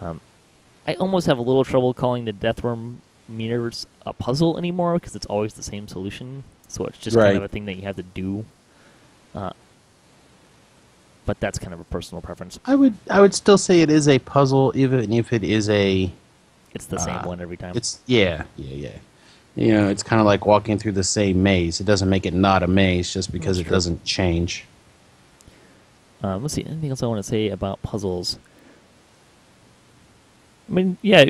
I almost have a little trouble calling the Deathworm mirrors a puzzle anymore because it's always the same solution. So it's just kind of a thing that you have to do. But that's kind of a personal preference. I would still say it is a puzzle, even if it is a... It's the same one every time. Yeah. It's kind of like walking through the same maze. It doesn't make it not a maze just because it doesn't change. Let's see. Anything else I want to say about puzzles? I mean, yeah,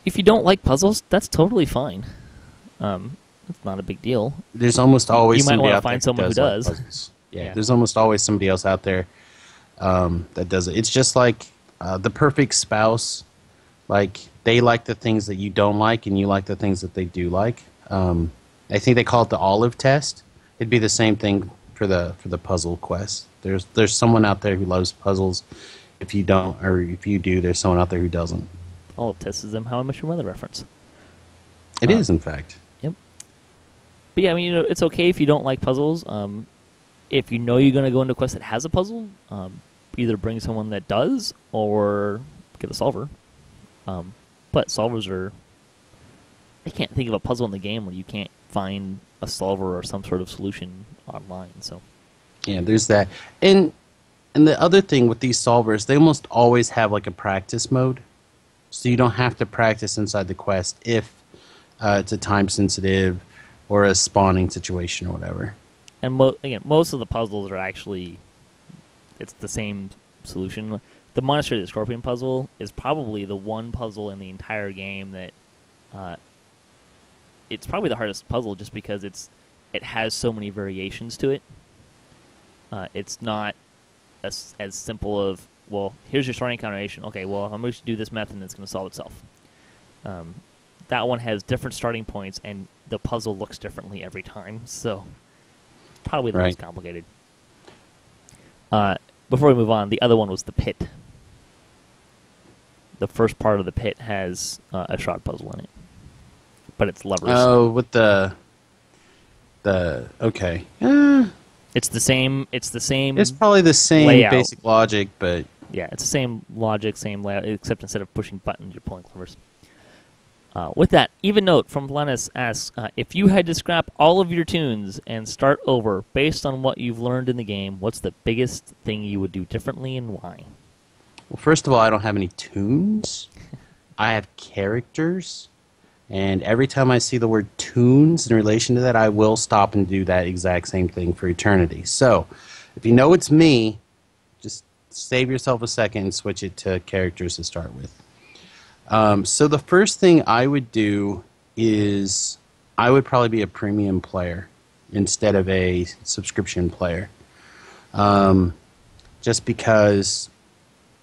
if you don't like puzzles, that's totally fine. It's not a big deal. There's almost always somebody out there want to find someone who does. Like puzzles. Yeah, there's almost always somebody else out there that does it. It's just like the perfect spouse. Like, they like the things that you don't like, and you like the things that they do like. I think they call it the olive test. It'd be the same thing for the puzzle quest. There's someone out there who loves puzzles. If you don't, or if you do, there's someone out there who doesn't. Olive test is them How I Met Your Mother reference. It is, in fact. Yep. But yeah, I mean, it's okay if you don't like puzzles. If you know you're going to go into a quest that has a puzzle, either bring someone that does or get a solver. But solvers are... I can't think of a puzzle in the game where you can't find a solver or some sort of solution online. So yeah, there's that. And the other thing with these solvers, they almost always have like a practice mode. So you don't have to practice inside the quest if it's a time sensitive or a spawning situation or whatever. And again, most of the puzzles are actually, it's the same solution. The Monastery of the Scorpion puzzle is probably the one puzzle in the entire game that it's probably the hardest puzzle just because it has so many variations to it. It's not as simple of, well, here's your starting combination. Okay, well, I'm going to do this method and it's going to solve itself. That one has different starting points and the puzzle looks differently every time, so probably the most complicated. Before we move on, the other one was the pit. The first part of the pit has a shroud puzzle in it, but it's levers. Oh, with the okay. It's the same. It's the same. It's probably the same layout. Basic logic, but yeah, it's the same logic, same layout, except instead of pushing buttons, you're pulling levers. With that, Even Note from Lennis asks, if you had to scrap all of your tunes and start over based on what you've learned in the game, what's the biggest thing you would do differently and why? Well, first of all, I don't have any tunes. I have characters. And every time I see the word tunes in relation to that, I will stop and do that exact same thing for eternity. So, if you know it's me, just save yourself a second and switch it to characters to start with. So the first thing I would do is I would probably be a premium player instead of a subscription player. Just because,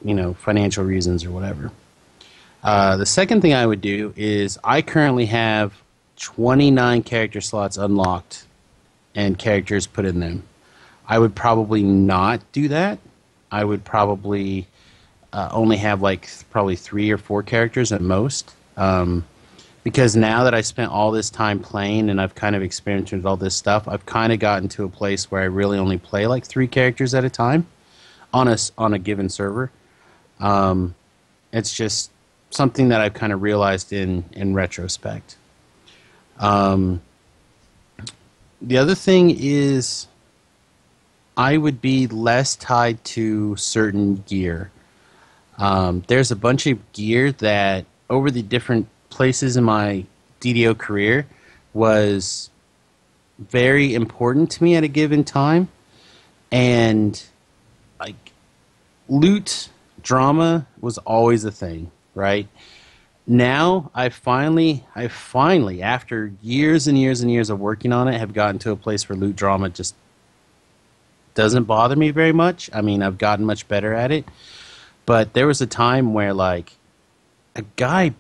financial reasons or whatever. The second thing I would do is I currently have 29 character slots unlocked and characters put in them. I would probably not do that. I would probably only have probably 3 or 4 characters at most. Because now that I spent all this time playing and I've kind of experimented with all this stuff, I've kind of gotten to a place where I really only play 3 characters at a time on a given server. It's just something that I've kind of realized in retrospect. The other thing is I would be less tied to certain gear. There's a bunch of gear that over the different places in my DDO career was very important to me at a given time. And loot drama was always a thing. Right now, I finally, after years and years and years of working on it, have gotten to a place where loot drama just doesn't bother me very much. I mean, I've gotten much better at it, but there was a time where a guy,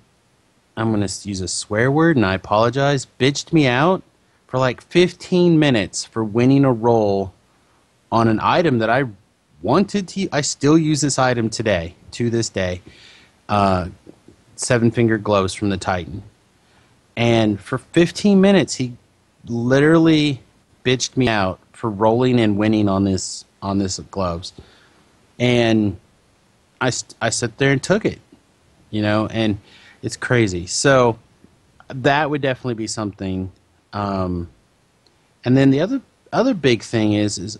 I'm going to use a swear word and I apologize, bitched me out for 15 minutes for winning a roll on an item that I wanted to. I still use this item today, to this day. 7-finger gloves from the Titan. And for 15 minutes, he literally bitched me out for rolling and winning on this gloves. And I sat there and took it, and it's crazy. So that would definitely be something. And then the other big thing is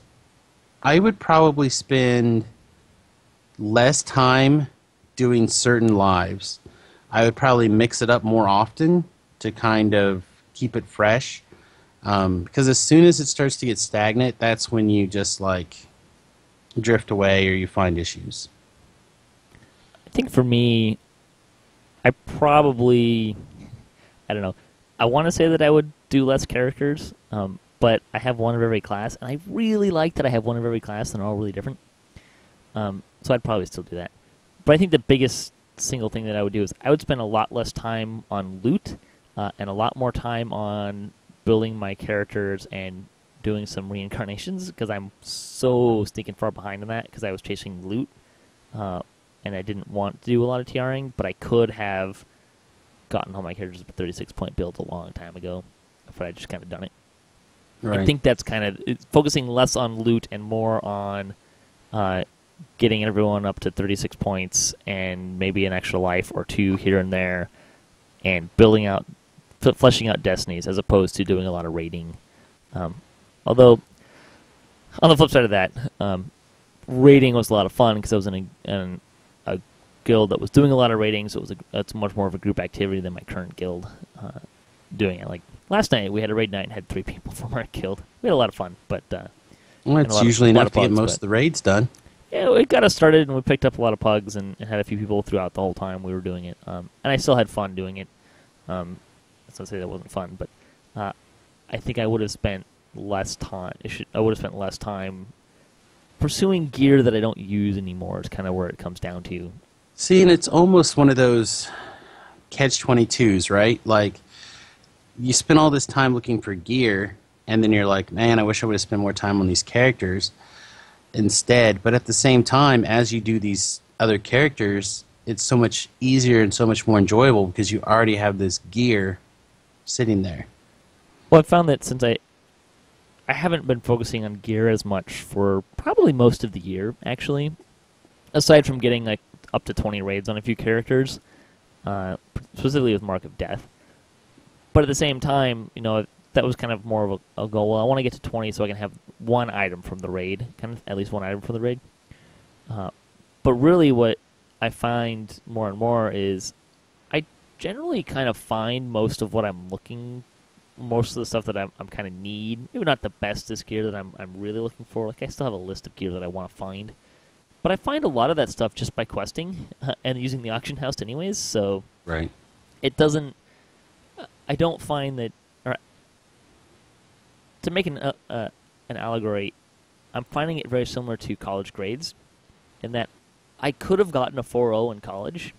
I would probably spend less time doing certain lives. I would probably mix it up more often to kind of keep it fresh. Because as soon as it starts to get stagnant, that's when you just drift away or you find issues. I think for me, I don't know. I want to say that I would do less characters, but I have one of every class, and I really like that I have one of every class, and they're all really different. So I'd probably still do that. But I think the biggest single thing that I would do is I would spend a lot less time on loot and a lot more time on building my characters and doing some reincarnations because I'm so stinking far behind in that because I was chasing loot and I didn't want to do a lot of TRing, but I could have gotten all my characters with 36-point build a long time ago if I just kind of done it. Right. I think that's kind of focusing less on loot and more on getting everyone up to 36 points and maybe an extra life or 2 here and there and fleshing out destinies as opposed to doing a lot of raiding. Although, on the flip side of that, raiding was a lot of fun because I was in a guild that was doing a lot of raiding, so it's much more of a group activity than my current guild. doing it. Like last night, we had a raid night and had 3 people from our killed. We had a lot of fun, but well, it's usually enough to get most of the raids done. Yeah, it got us started, and we picked up a lot of pugs and had a few people throughout the whole time we were doing it. And I still had fun doing it. That's not to say that wasn't fun, but I think I would have spent less time. I would have spent less time pursuing gear that I don't use anymore. Is kind of where it comes down to. See, and it's almost one of those catch-22s, right? Like, you spend all this time looking for gear, and then you're like, man, I wish I would have spent more time on these characters instead. But at the same time, as you do these other characters, it's so much easier and so much more enjoyable because you already have this gear sitting there. Well, I found that since I haven't been focusing on gear as much for probably most of the year, actually, aside from getting like up to 20 raids on a few characters, specifically with Mark of Death. But at the same time, you know, that was kind of more of a goal. Well, I want to get to 20 so I can have one item from the raid, kind of at least one item from the raid. But really what I find more and more is I generally kind of find most of what I'm looking, most of the stuff that I'm kind of need. Maybe not the bestest gear that I'm really looking for. Like I still have a list of gear that I want to find. But I find a lot of that stuff just by questing and using the auction house anyways, so right. It doesn't... I don't find that... To make an allegory, I'm finding it very similar to college grades in that I could have gotten a 4.0 in college,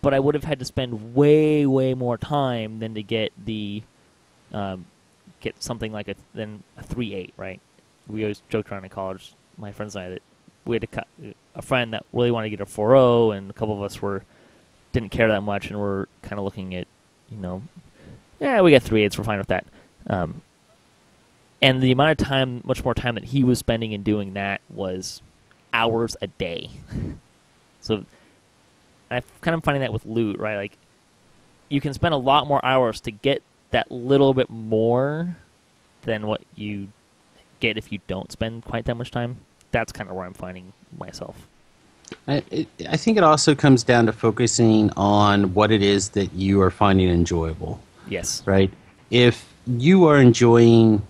but I would have had to spend way, way more time than to get the... get something like a 3.8, right? We always joked around in college, my friends and I, that we had a friend that really wanted to get a 4.0, and a couple of us didn't care that much, and we're kind of looking at, you know, yeah, we got 3.8s, we're fine with that. And the amount of time, much more time that he was spending in doing that was hours a day. So I'm kind of finding that with loot, right? Like, you can spend a lot more hours to get that little bit more than what you get if you don't spend quite that much time. That's kind of where I'm finding myself. I think it also comes down to focusing on what it is that you are finding enjoyable. Yes. Right? If you are enjoying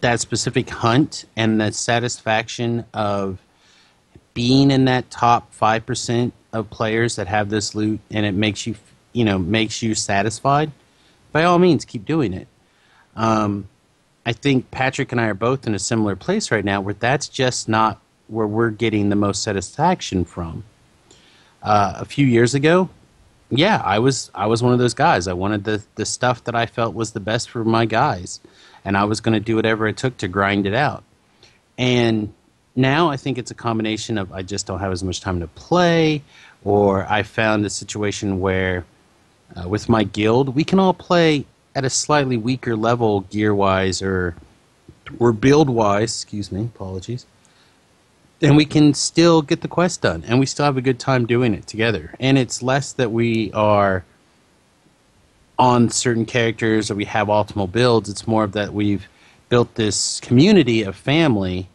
that specific hunt and the satisfaction of being in that top 5% of players that have this loot and it makes you, makes you satisfied, by all means, keep doing it. I think Patrick and I are both in a similar place right now where that's just not where we're getting the most satisfaction from. A few years ago, yeah, I was one of those guys. I wanted the stuff that I felt was the best for my guys, and I was going to do whatever it took to grind it out. And now I think it's a combination of I just don't have as much time to play, or I found a situation where with my guild, we can all play at a slightly weaker level gear-wise or build-wise, excuse me, apologies, and we can still get the quest done, and we still have a good time doing it together. And it's less that we are on certain characters or we have optimal builds. It's more of that we've built this community of family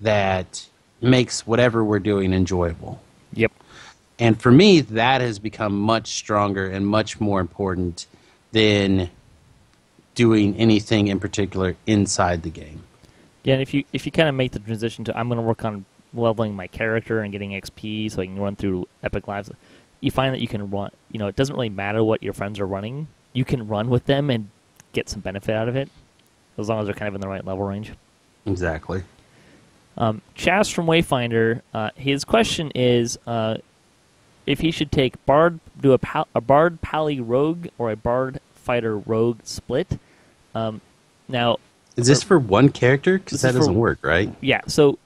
that makes whatever we're doing enjoyable. Yep. And for me, that has become much stronger and much more important than doing anything in particular inside the game. Yeah, and if you kind of make the transition to I'm going to work on leveling my character and getting XP so I can run through Epic Lives, you find that you can run, it doesn't really matter what your friends are running. You can run with them and get some benefit out of it, as long as they're kind of in the right level range. Exactly. Chas from Wayfinder, his question is if he should take do a Bard Pally Rogue or a Bard Fighter Rogue split. Now, is this for one character? Because that doesn't work, right? Yeah, so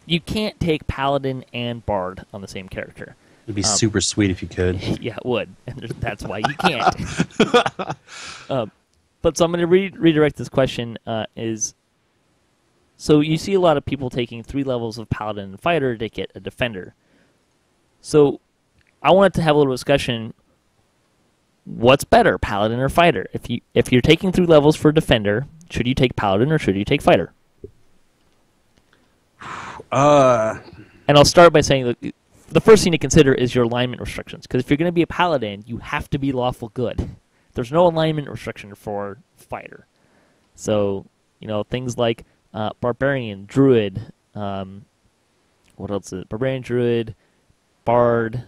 you can't take Paladin and Bard on the same character. It'd be super sweet if you could. Yeah, it would. And that's why you can't. But so I'm going to redirect this question so you see a lot of people taking 3 levels of Paladin and Fighter to get a Defender. So I wanted to have a little discussion. What's better, Paladin or Fighter? If you're taking 3 levels for Defender, should you take Paladin or should you take Fighter? And I'll start by saying that the first thing to consider is your alignment restrictions. Because if you're going to be a Paladin, you have to be lawful good there's no alignment restriction for fighter. So, things like barbarian, druid, what else is it? Barbarian, druid, bard,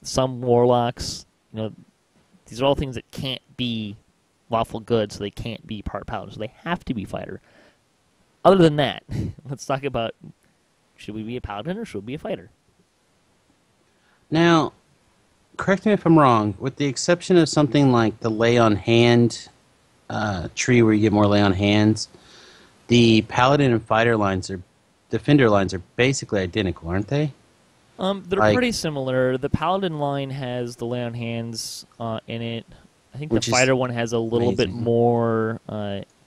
some warlocks, these are all things that can't be lawful good, so they can't be part paladin, so they have to be fighter. Other than that, let's talk about, should we be a paladin or should we be a fighter? Now, correct me if I'm wrong, with the exception of something like the lay on hand tree where you get more lay on hands, the paladin and fighter lines defender lines are basically identical, aren't they? They're pretty similar. The paladin line has the lay on hands in it. I think the fighter one has a little bit more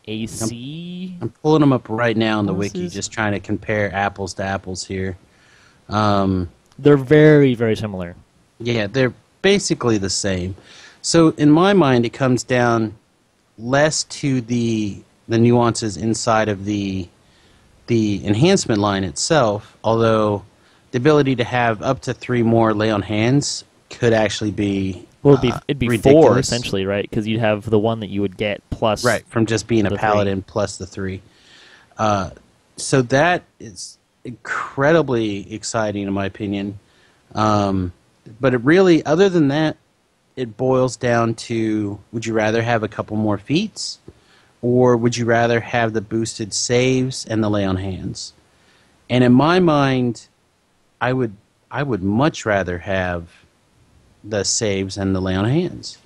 AC. I'm pulling them up right now on the wiki, just trying to compare apples to apples here. They're very, very similar. Yeah, they're basically the same. So in my mind, it comes down less to the nuances inside of the enhancement line itself, although the ability to have up to 3 more lay on hands could actually be it'd be ridiculous. 4 essentially, right? Because you'd have the one that you would get plus from just being a paladin 3. Plus the 3. So that is incredibly exciting in my opinion. But it really, other than that, it boils down to: would you rather have a couple more feats, or would you rather have the boosted saves and the lay on hands? And in my mind, I would much rather have the saves and the lay on hands.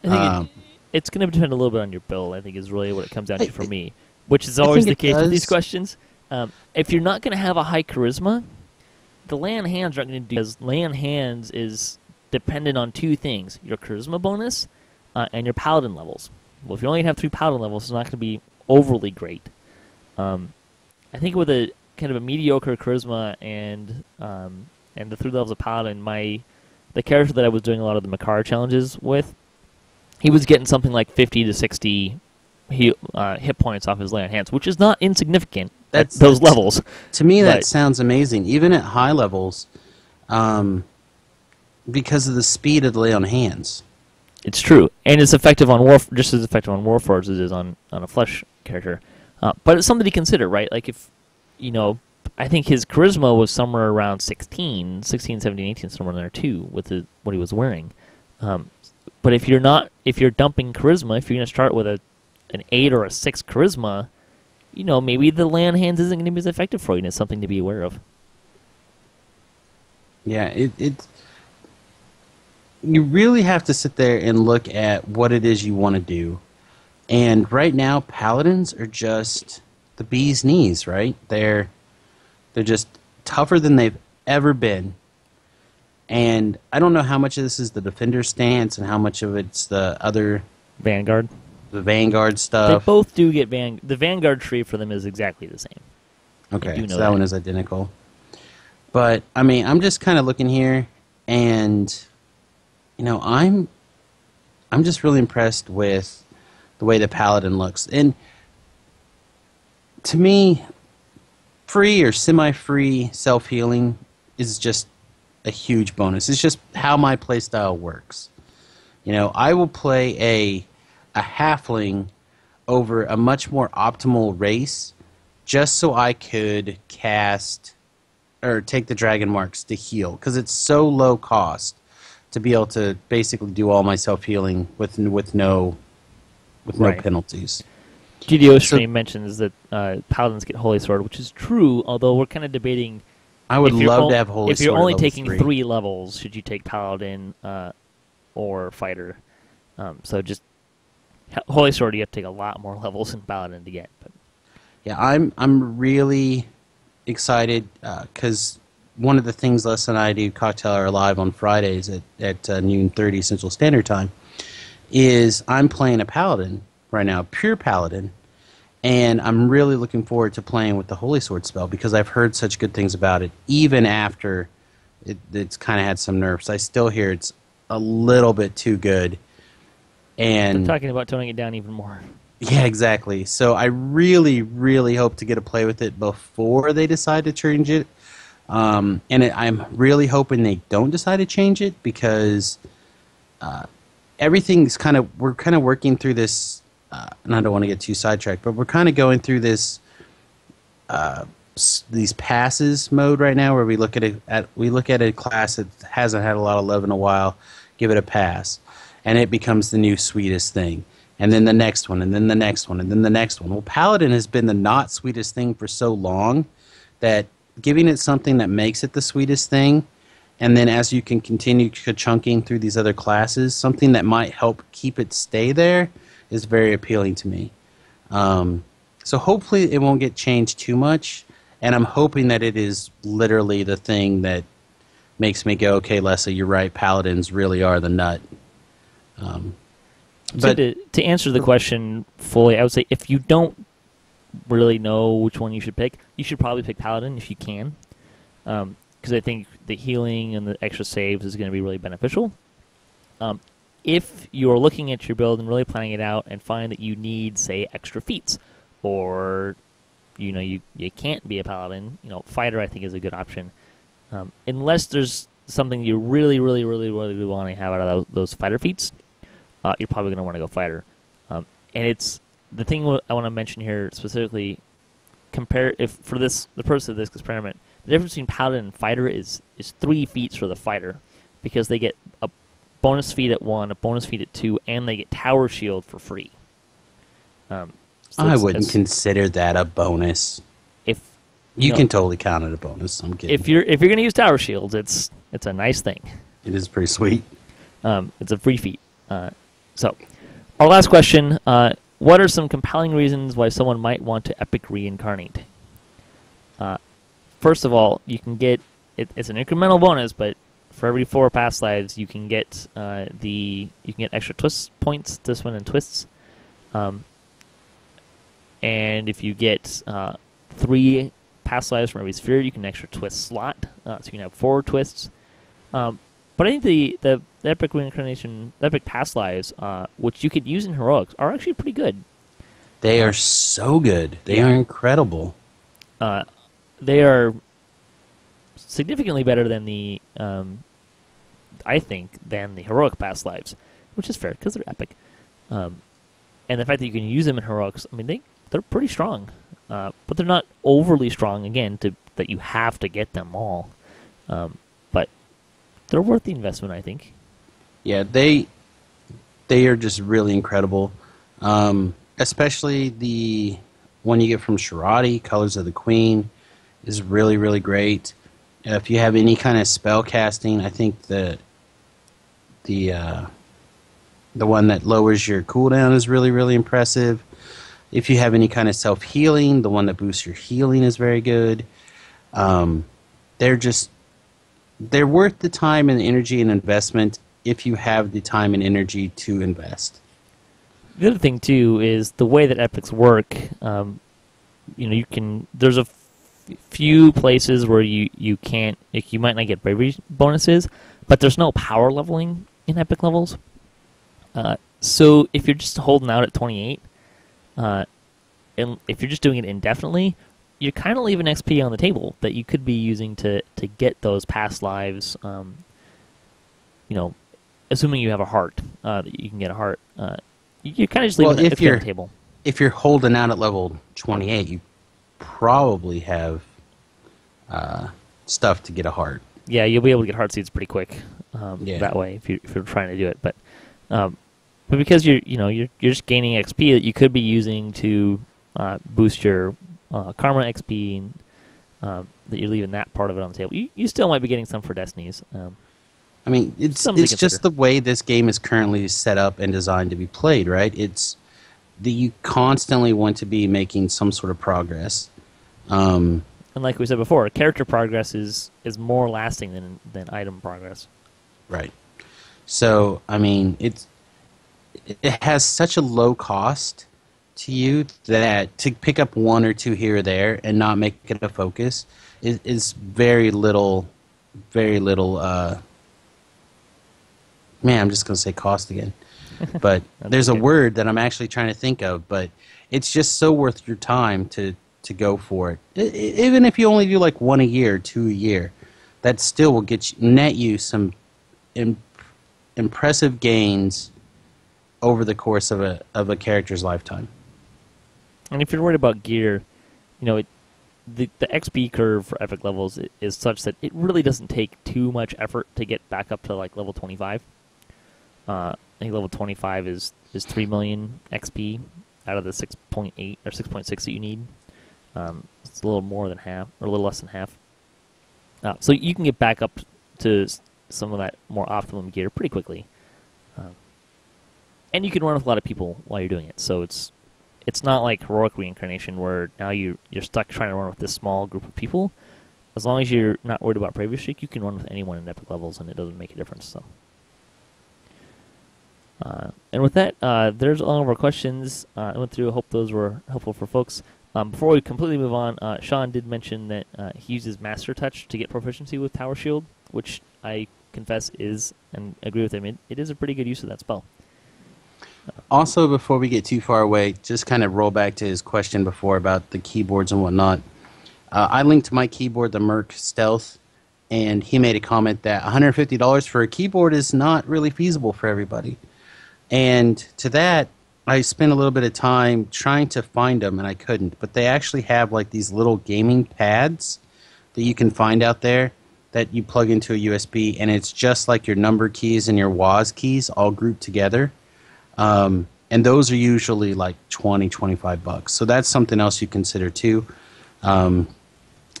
I think it's going to depend a little bit on your build, I think, is really what it comes down to for me, which is always the case with these questions. If you're not going to have a high charisma, the lay on hands aren't going to do, because lay on hands is dependent on 2 things: your charisma bonus and your paladin levels. Well, if you only have 3 paladin levels, it's not going to be overly great. I think with a kind of a mediocre charisma and the 3 levels of paladin, the character that I was doing a lot of the Makar challenges with, he was getting something like 50 to 60 hit points off his lay on hands, which is not insignificant at those levels. To me, that sounds amazing, even at high levels, because of the speed of the lay on hands. It's true, and it's effective on just as effective on Warforged as it is on a flesh character. But it's something to consider, right? Like if, I think his charisma was somewhere around 16, 17, 18, somewhere in there too, with what he was wearing. But if you're dumping charisma, if you're going to start with an 8 or a 6 charisma, maybe the lay on hands isn't going to be as effective for you, and it's something to be aware of. Yeah, you really have to sit there and look at what it is you want to do. And right now, paladins are just the bee's knees, right? They're just tougher than they've ever been. And I don't know how much of this is the defender stance and how much of it's the other... Vanguard stuff. They both do get the Vanguard tree for them is exactly the same. Okay, so that one is identical. But, I mean, I'm just kind of looking here, and... I'm just really impressed with the way the Paladin looks. And to me, free or semi-free self-healing is just a huge bonus. It's just how my playstyle works. I will play a halfling over a much more optimal race just so I could cast or take the dragon marks to heal, because it's so low cost to be able to basically do all my self-healing with no penalties. DDO stream mentions that paladins get Holy Sword, which is true, although we're kind of debating... I would love to have Holy Sword. If you're only taking 3 levels, should you take Paladin or Fighter? So just... Holy Sword, you have to take a lot more levels than Paladin to get. But. Yeah, I'm really excited, because... one of the things Les and I do, Cocktail Hour Live on Fridays at noon 30 Central Standard Time, is I'm playing a Paladin right now, pure Paladin, and I'm really looking forward to playing with the Holy Sword spell because I've heard such good things about it, even after it's kind of had some nerfs. I still hear it's a little bit too good. And they're talking about toning it down even more. Yeah, exactly. So I really, really hope to get a play with it before they decide to change it. I'm really hoping they don't decide to change it because everything's we're kind of working through this, and I don't want to get too sidetracked, but we're kind of going through this these passes mode right now, where we look at a class that hasn't had a lot of love in a while, give it a pass, and it becomes the new sweetest thing, and then the next one, and then the next one, and then the next one. Well, Paladin has been the not sweetest thing for so long that giving it something that makes it the sweetest thing, and then as you can continue chunking through these other classes, something that might help keep it stay there is very appealing to me. So hopefully it won't get changed too much, and I'm hoping that it is literally the thing that makes me go, okay, Leslie, you're right, Paladins really are the nut. But to answer the question fully, I would say if you don't really know which one you should pick, you should probably pick Paladin if you can, because I think the healing and the extra saves is going to be really beneficial. If you're looking at your build and really planning it out and find that you need, say, extra feats, or you can't be a Paladin, fighter I think is a good option. Unless there's something you really, really, really, really want to have out of those fighter feats, you're probably going to want to go fighter. And it's the thing I want to mention here specifically. For the purpose of this experiment, the difference between Paladin and fighter is 3 feats for the fighter, because they get a bonus feat at 1, a bonus feat at 2, and they get tower shield for free. I wouldn't consider that a bonus. If you can totally count it a bonus. I'm kidding. If you're going to use tower shields, it's a nice thing. It is pretty sweet. It's a free feat. So, our last question: what are some compelling reasons why someone might want to Epic Reincarnate? First of all, you can get it's an incremental bonus, but for every 4 past lives, you can get extra twist points to swing and twists. And if you get 3 past lives from every sphere, you can extra twist slot, so you can have 4 twists. But I think the Epic Reincarnation, Epic past lives, which you could use in heroics, are actually pretty good. They are so good. They are incredible. They are significantly better than I think, than the heroic past lives, which is fair because they're epic. And the fact that you can use them in heroics, I mean, they're pretty strong, but they're not overly strong, again, that you have to get them all. But they're worth the investment, I think. Yeah, they are just really incredible, especially the one you get from Shirati, Colors of the Queen, is really, really great. If you have any kind of spell casting, I think the one that lowers your cooldown is really, really impressive. If you have any kind of self-healing, the one that boosts your healing is very good. They're worth the time and energy and investment if you have the time and energy to invest. The other thing too is the way that epics work. There's a few places where you can't, you might not get bravery bonuses, but there's no power leveling in epic levels. So if you're just holding out at 28, and if you're just doing it indefinitely, you're kind of leaving XP on the table that you could be using to get those past lives. Assuming you have a heart, that you can get a heart. You're kind of just leaving XP on the table. If you're holding out at level 28, you probably have stuff to get a heart. Yeah, you'll be able to get heart seeds pretty quick that way if you're trying to do it. But because you're just gaining XP that you could be using to boost your karma XP, that you're leaving that part of it on the table. You still might be getting some for destinies. I mean, it's just the way this game is currently set up and designed to be played, right? It's that you constantly want to be making some sort of progress. And like we said before, character progress is more lasting than item progress. Right. So, I mean, it has such a low cost to you that to pick up 1 or 2 here or there and not make it a focus is very little. Man, I'm just going to say cost again. But there's a word that I'm actually trying to think of, but it's just so worth your time to go for it. Even if you only do like 1 a year, 2 a year, that still will net you some impressive gains over the course of a character's lifetime. And if you're worried about gear, the XP curve for epic levels is such that it really doesn't take too much effort to get back up to like level 25. I think level 25 is 3 million XP out of the 6.8 or 6.6 that you need. It's a little more than half, or a little less than half. So you can get back up to some of that more optimum gear pretty quickly. And you can run with a lot of people while you're doing it. So it's not like heroic reincarnation where now you're stuck trying to run with this small group of people. As long as you're not worried about previous streak, you can run with anyone in epic levels, and it doesn't make a difference. So, and with that, there's all of our questions I went through. I hope those were helpful for folks. Before we completely move on, Sean did mention that he uses Master Touch to get proficiency with Tower Shield, which I confess is, and agree with him, it is a pretty good use of that spell. Also, before we get too far away, just kind of roll back to his question before about the keyboards and whatnot. I linked to my keyboard, the Merc Stealth, and he made a comment that $150 for a keyboard is not really feasible for everybody. And to that, I spent a little bit of time trying to find them, and I couldn't. But they actually have like these little gaming pads that you can find out there that you plug into a USB, and it's just like your number keys and your WAS keys all grouped together. And those are usually like $20-25. So that's something else you consider too.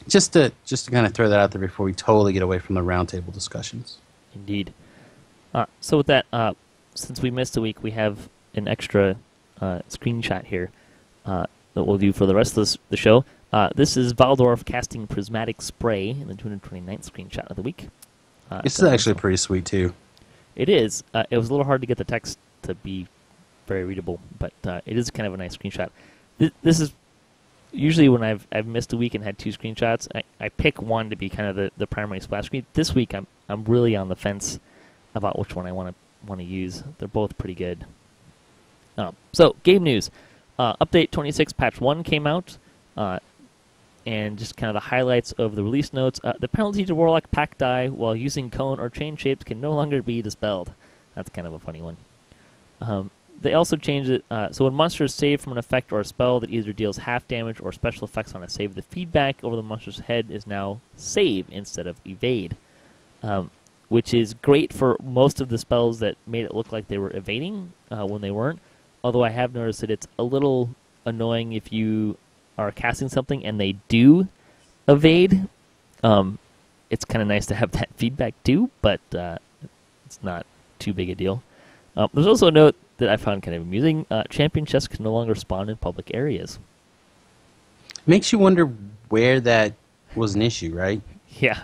Just to kind of throw that out there before we totally get away from the roundtable discussions. Indeed. So with that, since we missed a week, we have an extra screenshot here that we'll do for the rest of the show. This is Valdorf casting Prismatic Spray in the 229th screenshot of the week. This is actually pretty sweet too. It is. It was a little hard to get the text to be very readable, but it is kind of a nice screenshot. This is usually when I've missed a week and had two screenshots, I pick one to be kind of the primary splash screen. This week I'm really on the fence about which one I want to use. They're both pretty good. So game news, update 26 patch 1 came out, and just kind of the highlights of the release notes. The penalty to Warlock pack die while using cone or chain shapes can no longer be dispelled. That's kind of a funny one. They also changed it, so when monsters save from an effect or a spell that either deals half damage or special effects on a save, the feedback over the monster's head is now save instead of evade, which is great for most of the spells that made it look like they were evading when they weren't, although I have noticed that it's a little annoying if you are casting something and they do evade. It's kind of nice to have that feedback too, but it's not too big a deal. There's also a note that I found kind of amusing. Champion chests can no longer spawn in public areas. Makes you wonder where that was an issue, right? Yeah.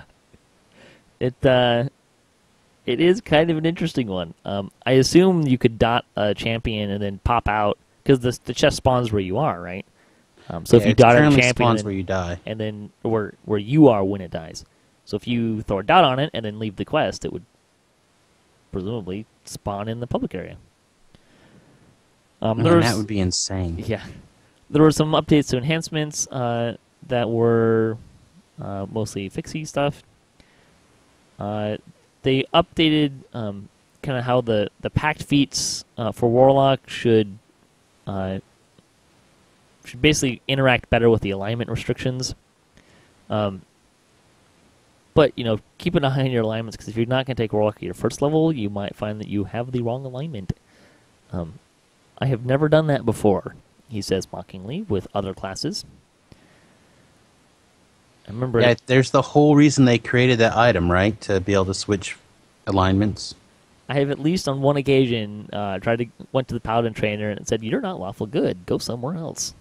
It is kind of an interesting one. I assume you could dot a champion and then pop out, because the chest spawns where you are, right? So if you dot a champion, spawns where you die, and then where you are when it dies. So if you throw a dot on it and then leave the quest, it would presumably spawn in the public area. That would be insane. Yeah. There were some updates to enhancements that were mostly fixie stuff. They updated kind of how the packed feats for Warlock should basically interact better with the alignment restrictions. But, keep an eye on your alignments, because if you're not going to take Warlock at your first level, you might find that you have the wrong alignment. I have never done that before, he says mockingly, with other classes. I remember... Yeah, there's the whole reason they created that item, right? To be able to switch alignments. I have at least on one occasion went to the Paladin trainer and said, "You're not lawful good. Go somewhere else."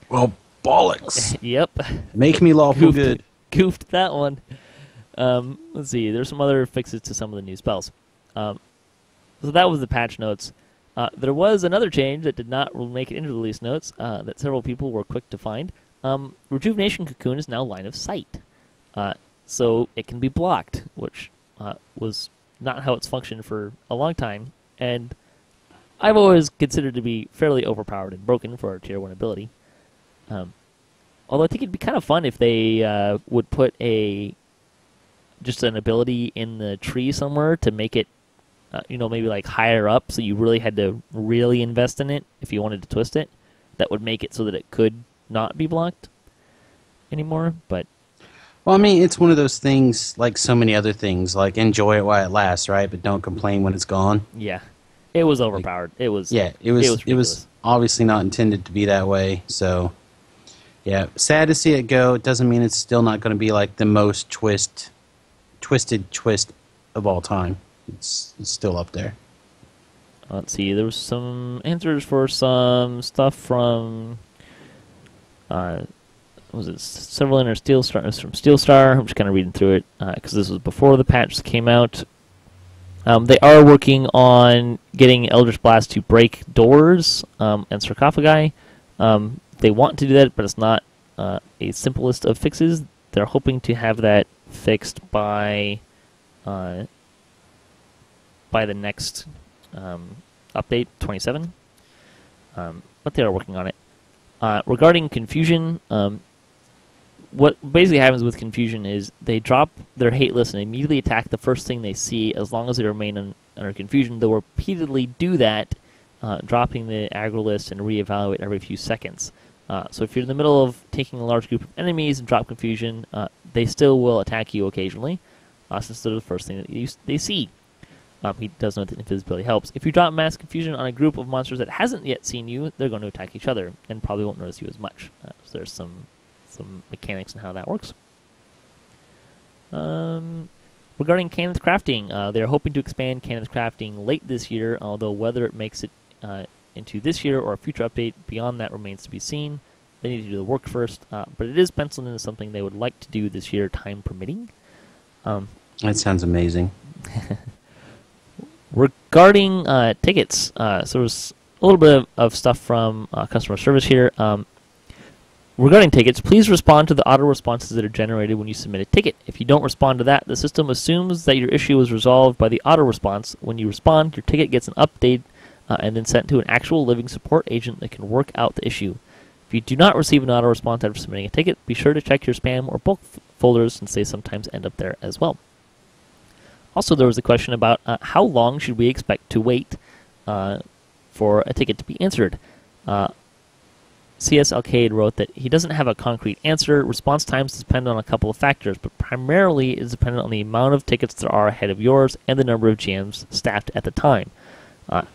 Well, bollocks. Yep. Make me lawful good. Goofed that one. Let's see. There's some other fixes to some of the new spells. So that was the patch notes. There was another change that did not make it into the release notes that several people were quick to find. Rejuvenation Cocoon is now line of sight. So it can be blocked, which was not how it's functioned for a long time. And I've always considered to be fairly overpowered and broken for a Tier 1 ability. Although I think it'd be kind of fun if they would put just an ability in the tree somewhere to make it maybe like higher up, so you really had to really invest in it if you wanted to twist it. That would make it so that it could not be blocked anymore. But Well, I mean, it's one of those things, like so many other things, like enjoy it while it lasts, right? But don't complain when it's gone. yeah, it was overpowered. It was It was obviously not intended to be that way. So, yeah, sad to see it go. It doesn't mean it's still not going to be like the most twisted twist of all time. It's still up there. Let's see. There was some answers for some stuff from was it several inner Steel Star from Steel Star? I'm just kind of reading through it because this was before the patch came out. They are working on getting Eldritch Blast to break doors and sarcophagi. They want to do that, but it's not a simplest of fixes. They're hoping to have that fixed by the next update, 27. But they are working on it. Regarding confusion, what basically happens with confusion is they drop their hate list and immediately attack the first thing they see as long as they remain under confusion. They'll repeatedly do that, dropping the aggro list and reevaluate every few seconds. So if you're in the middle of taking a large group of enemies and drop confusion, they still will attack you occasionally, since they're the first thing that they see. He does know that invisibility helps. If you drop mass confusion on a group of monsters that hasn't yet seen you, they're going to attack each other and probably won't notice you as much. So there's some mechanics in how that works. Regarding cannons crafting, they're hoping to expand cannons crafting late this year, although whether it makes it into this year or a future update beyond that remains to be seen. They need to do the work first, but it is penciled into something they would like to do this year, time permitting. That sounds amazing. Regarding tickets, so there's a little bit of stuff from customer service here. Regarding tickets, please respond to the auto responses that are generated when you submit a ticket. If you don't respond to that, the system assumes that your issue was resolved by the auto response. When you respond, your ticket gets an update and then sent to an actual living support agent that can work out the issue. If you do not receive an auto response after submitting a ticket, be sure to check your spam or bulk folders since they sometimes end up there as well. Also, there was a question about how long should we expect to wait for a ticket to be answered. CS Alcade wrote that he doesn't have a concrete answer. Response times depend on a couple of factors, but primarily is dependent on the amount of tickets there are ahead of yours and the number of GMs staffed at the time.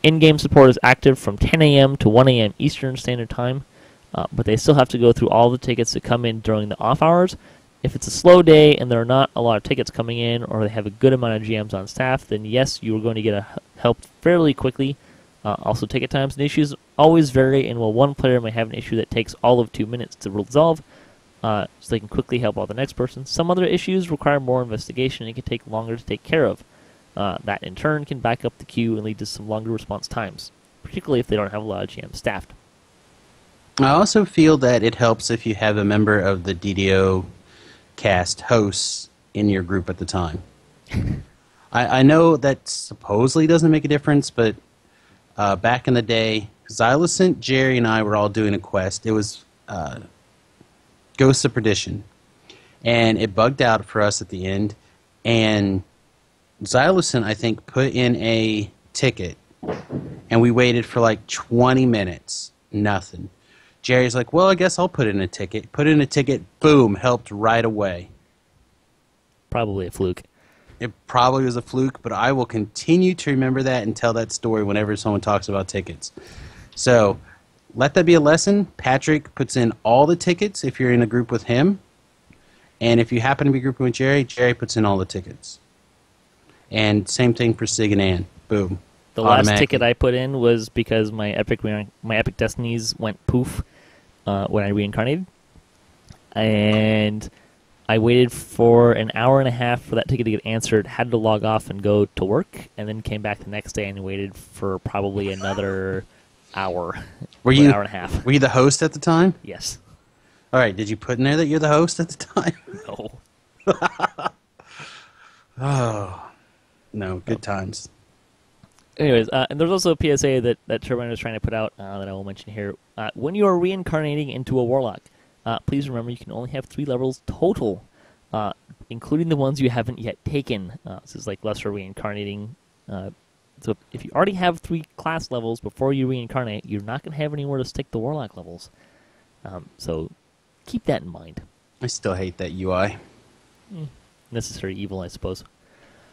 In-game support is active from 10 a.m. to 1 a.m. Eastern Standard Time, but they still have to go through all the tickets that come in during the off hours. If it's a slow day and there are not a lot of tickets coming in, or they have a good amount of GMs on staff, then yes, you are going to get help fairly quickly. Also, ticket times and issues always vary, and while one player may have an issue that takes all of 2 minutes to resolve, so they can quickly help out the next person, some other issues require more investigation and can take longer to take care of. That, in turn, can back up the queue and lead to some longer response times, particularly if they don't have a lot of GMs staffed. I also feel that it helps if you have a member of the DDOCast hosts in your group at the time. I know that supposedly doesn't make a difference, but back in the day, Xylocent, Jerry, and I were all doing a quest. It was Ghosts of Perdition. And it bugged out for us at the end. And Xylocent, I think, put in a ticket. And we waited for like 20 minutes. Nothing. Jerry's like, well, I guess I'll put in a ticket. Put in a ticket. Boom. Helped right away. Probably a fluke. It probably was a fluke, but I will continue to remember that and tell that story whenever someone talks about tickets. So let that be a lesson. Patrick puts in all the tickets if you're in a group with him. And if you happen to be grouping with Jerry, Jerry puts in all the tickets. And same thing for Sig and Ann. Boom. The last ticket I put in was because my Epic Destinies went poof when I reincarnated. And I waited for an hour and a half for that ticket to get answered, had to log off and go to work, and then came back the next day and waited for probably another hour. An hour and a half. Were you the host at the time? Yes. All right. Did you put in there that you're the host at the time? No. Oh. No, good times. Anyways, and there's also a PSA that Turbine is trying to put out that I will mention here. When you are reincarnating into a Warlock, please remember you can only have 3 levels total, including the ones you haven't yet taken. This is like lesser reincarnating So if you already have 3 class levels before you reincarnate, you're not going to have anywhere to stick the Warlock levels. So keep that in mind. I still hate that UI. Necessary evil, I suppose.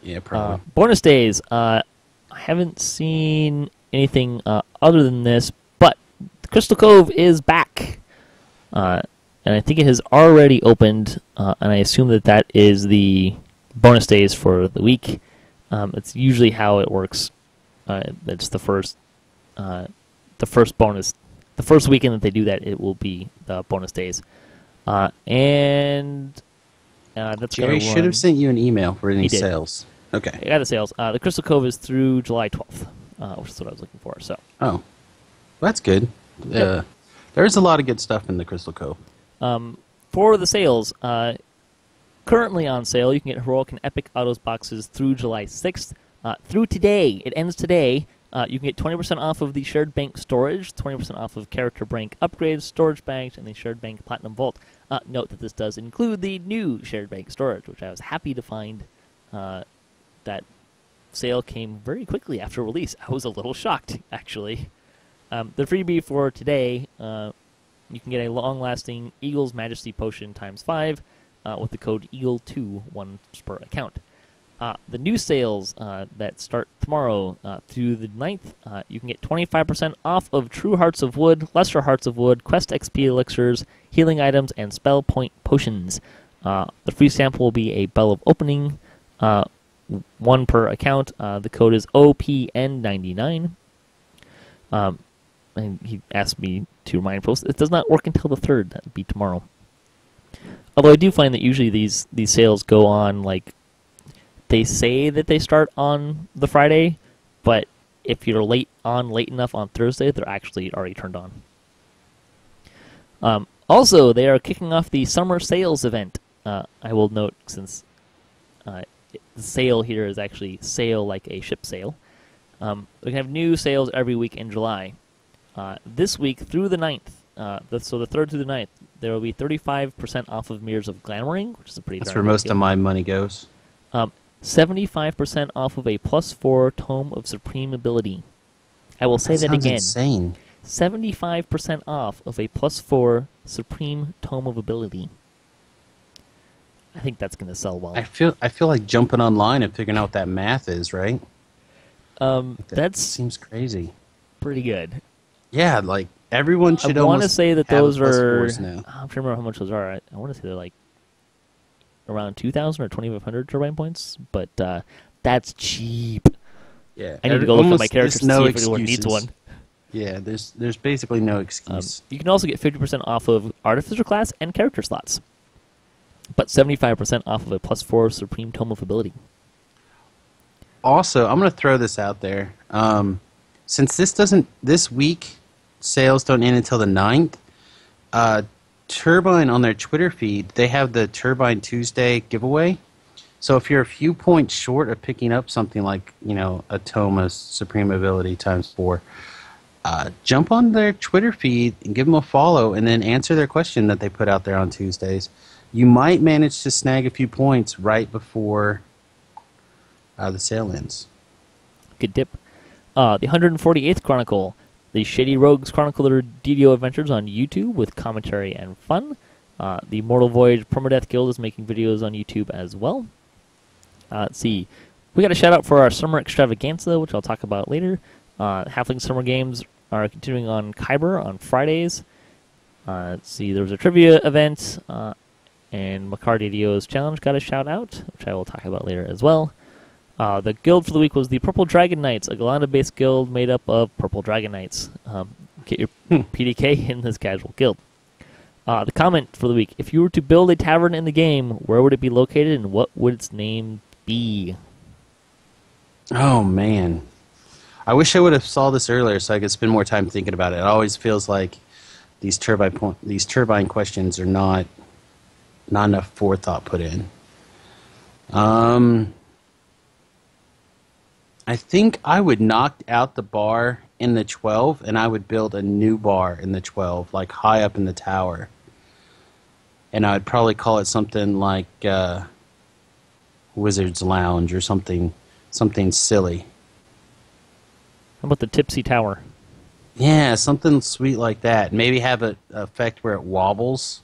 Yeah, probably. Bonus days. I haven't seen anything other than this, but Crystal Cove is back. And I think it has already opened, and I assume that is the bonus days for the week. It's usually how it works. It's the first bonus, the first weekend that they do that. It will be the bonus days, and that's Jerry should have sent you an email for any sales. Okay, I got the sales. The Crystal Cove is through July 12th, which is what I was looking for. So, well, that's good. Yep. There's a lot of good stuff in the Crystal Cove. For the sales, currently on sale, you can get Heroic and Epic Autos boxes through July 6th. Through today, it ends today. You can get 20% off of the Shared Bank storage, 20% off of Character Bank upgrades, storage banks, and the Shared Bank Platinum Vault. Note that this does include the new Shared Bank storage, which I was happy to find that sale came very quickly after release. I was a little shocked, actually. The freebie for today, you can get a long-lasting Eagle's Majesty Potion ×5 with the code EAGLE2 once per account. The new sales that start tomorrow through the 9th, you can get 25% off of True Hearts of Wood, Lesser Hearts of Wood, Quest XP elixirs, healing items, and spell point potions. The free sample will be a Bell of Opening, 1 per account. The code is OPN99. And he asked me to remind folks, it does not work until the 3rd. That would be tomorrow. Although I do find that usually these sales go on, like, they say that they start on the Friday, but if you're late enough on Thursday, they're actually already turned on. Also, they are kicking off the summer sales event. I will note, since the sale here is actually sail like a ship sail. We have new sales every week in July. This week through the 9th, so the 3rd through the 9th, there will be 35% off of Mirrors of Glamoring, which is a pretty That's darn where good most deal. of my money goes. 75% off of a +4 Tome of Supreme Ability. I will say that again. Insane. 75% off of a +4 Supreme Tome of Ability. I think that's going to sell well. I feel like jumping online and figuring out what that math is, right? That seems crazy. Pretty good. Yeah, like everyone should. I want to say that those are. Now. I'm trying to remember how much those are. I want to say they're like around 2,000 or 2,500 turbine points, but that's cheap. Yeah, I need to go look at my characters to see if anyone needs one. Yeah, there's basically no excuse. You can also get 50% off of Artificer class and character slots, but 75% off of a +4 Supreme Tome of Ability. Also, I'm going to throw this out there. Since this week sales don't end until the 9th, Turbine on their Twitter feed, they have the Turbine Tuesday giveaway. So if you're a few points short of picking up something like, a Tome of Supreme Ability ×4, jump on their Twitter feed and give them a follow and then answer their question that they put out there on Tuesdays. You might manage to snag a few points right before the sale ends. Good dip. The 148th Chronicle. The Shady Rogues chronicle their DDO adventures on YouTube with commentary and fun. The Mortal Voyage Permadeath Guild is making videos on YouTube as well. Let's see. We got a shout out for our Summer Extravaganza, which I'll talk about later. Halfling Summer Games are continuing on Kyber on Fridays. Let's see. There was a trivia event, and Makar DDO's challenge got a shout out, which I will talk about later as well. The guild for the week was the Purple Dragon Knights, a Galanda-based guild made up of Purple Dragon Knights. Get your PDK in this casual guild. The comment for the week: if you were to build a tavern in the game, where would it be located and what would its name be? Oh, man. I wish I would have saw this earlier so I could spend more time thinking about it. It always feels like these turbine questions are not enough forethought put in. I think I would knock out the bar in the 12, and I would build a new bar in the 12, like high up in the tower. And I would probably call it something like Wizard's Lounge or something silly. How about the Tipsy Tower? Yeah, something sweet like that. Maybe have an effect where it wobbles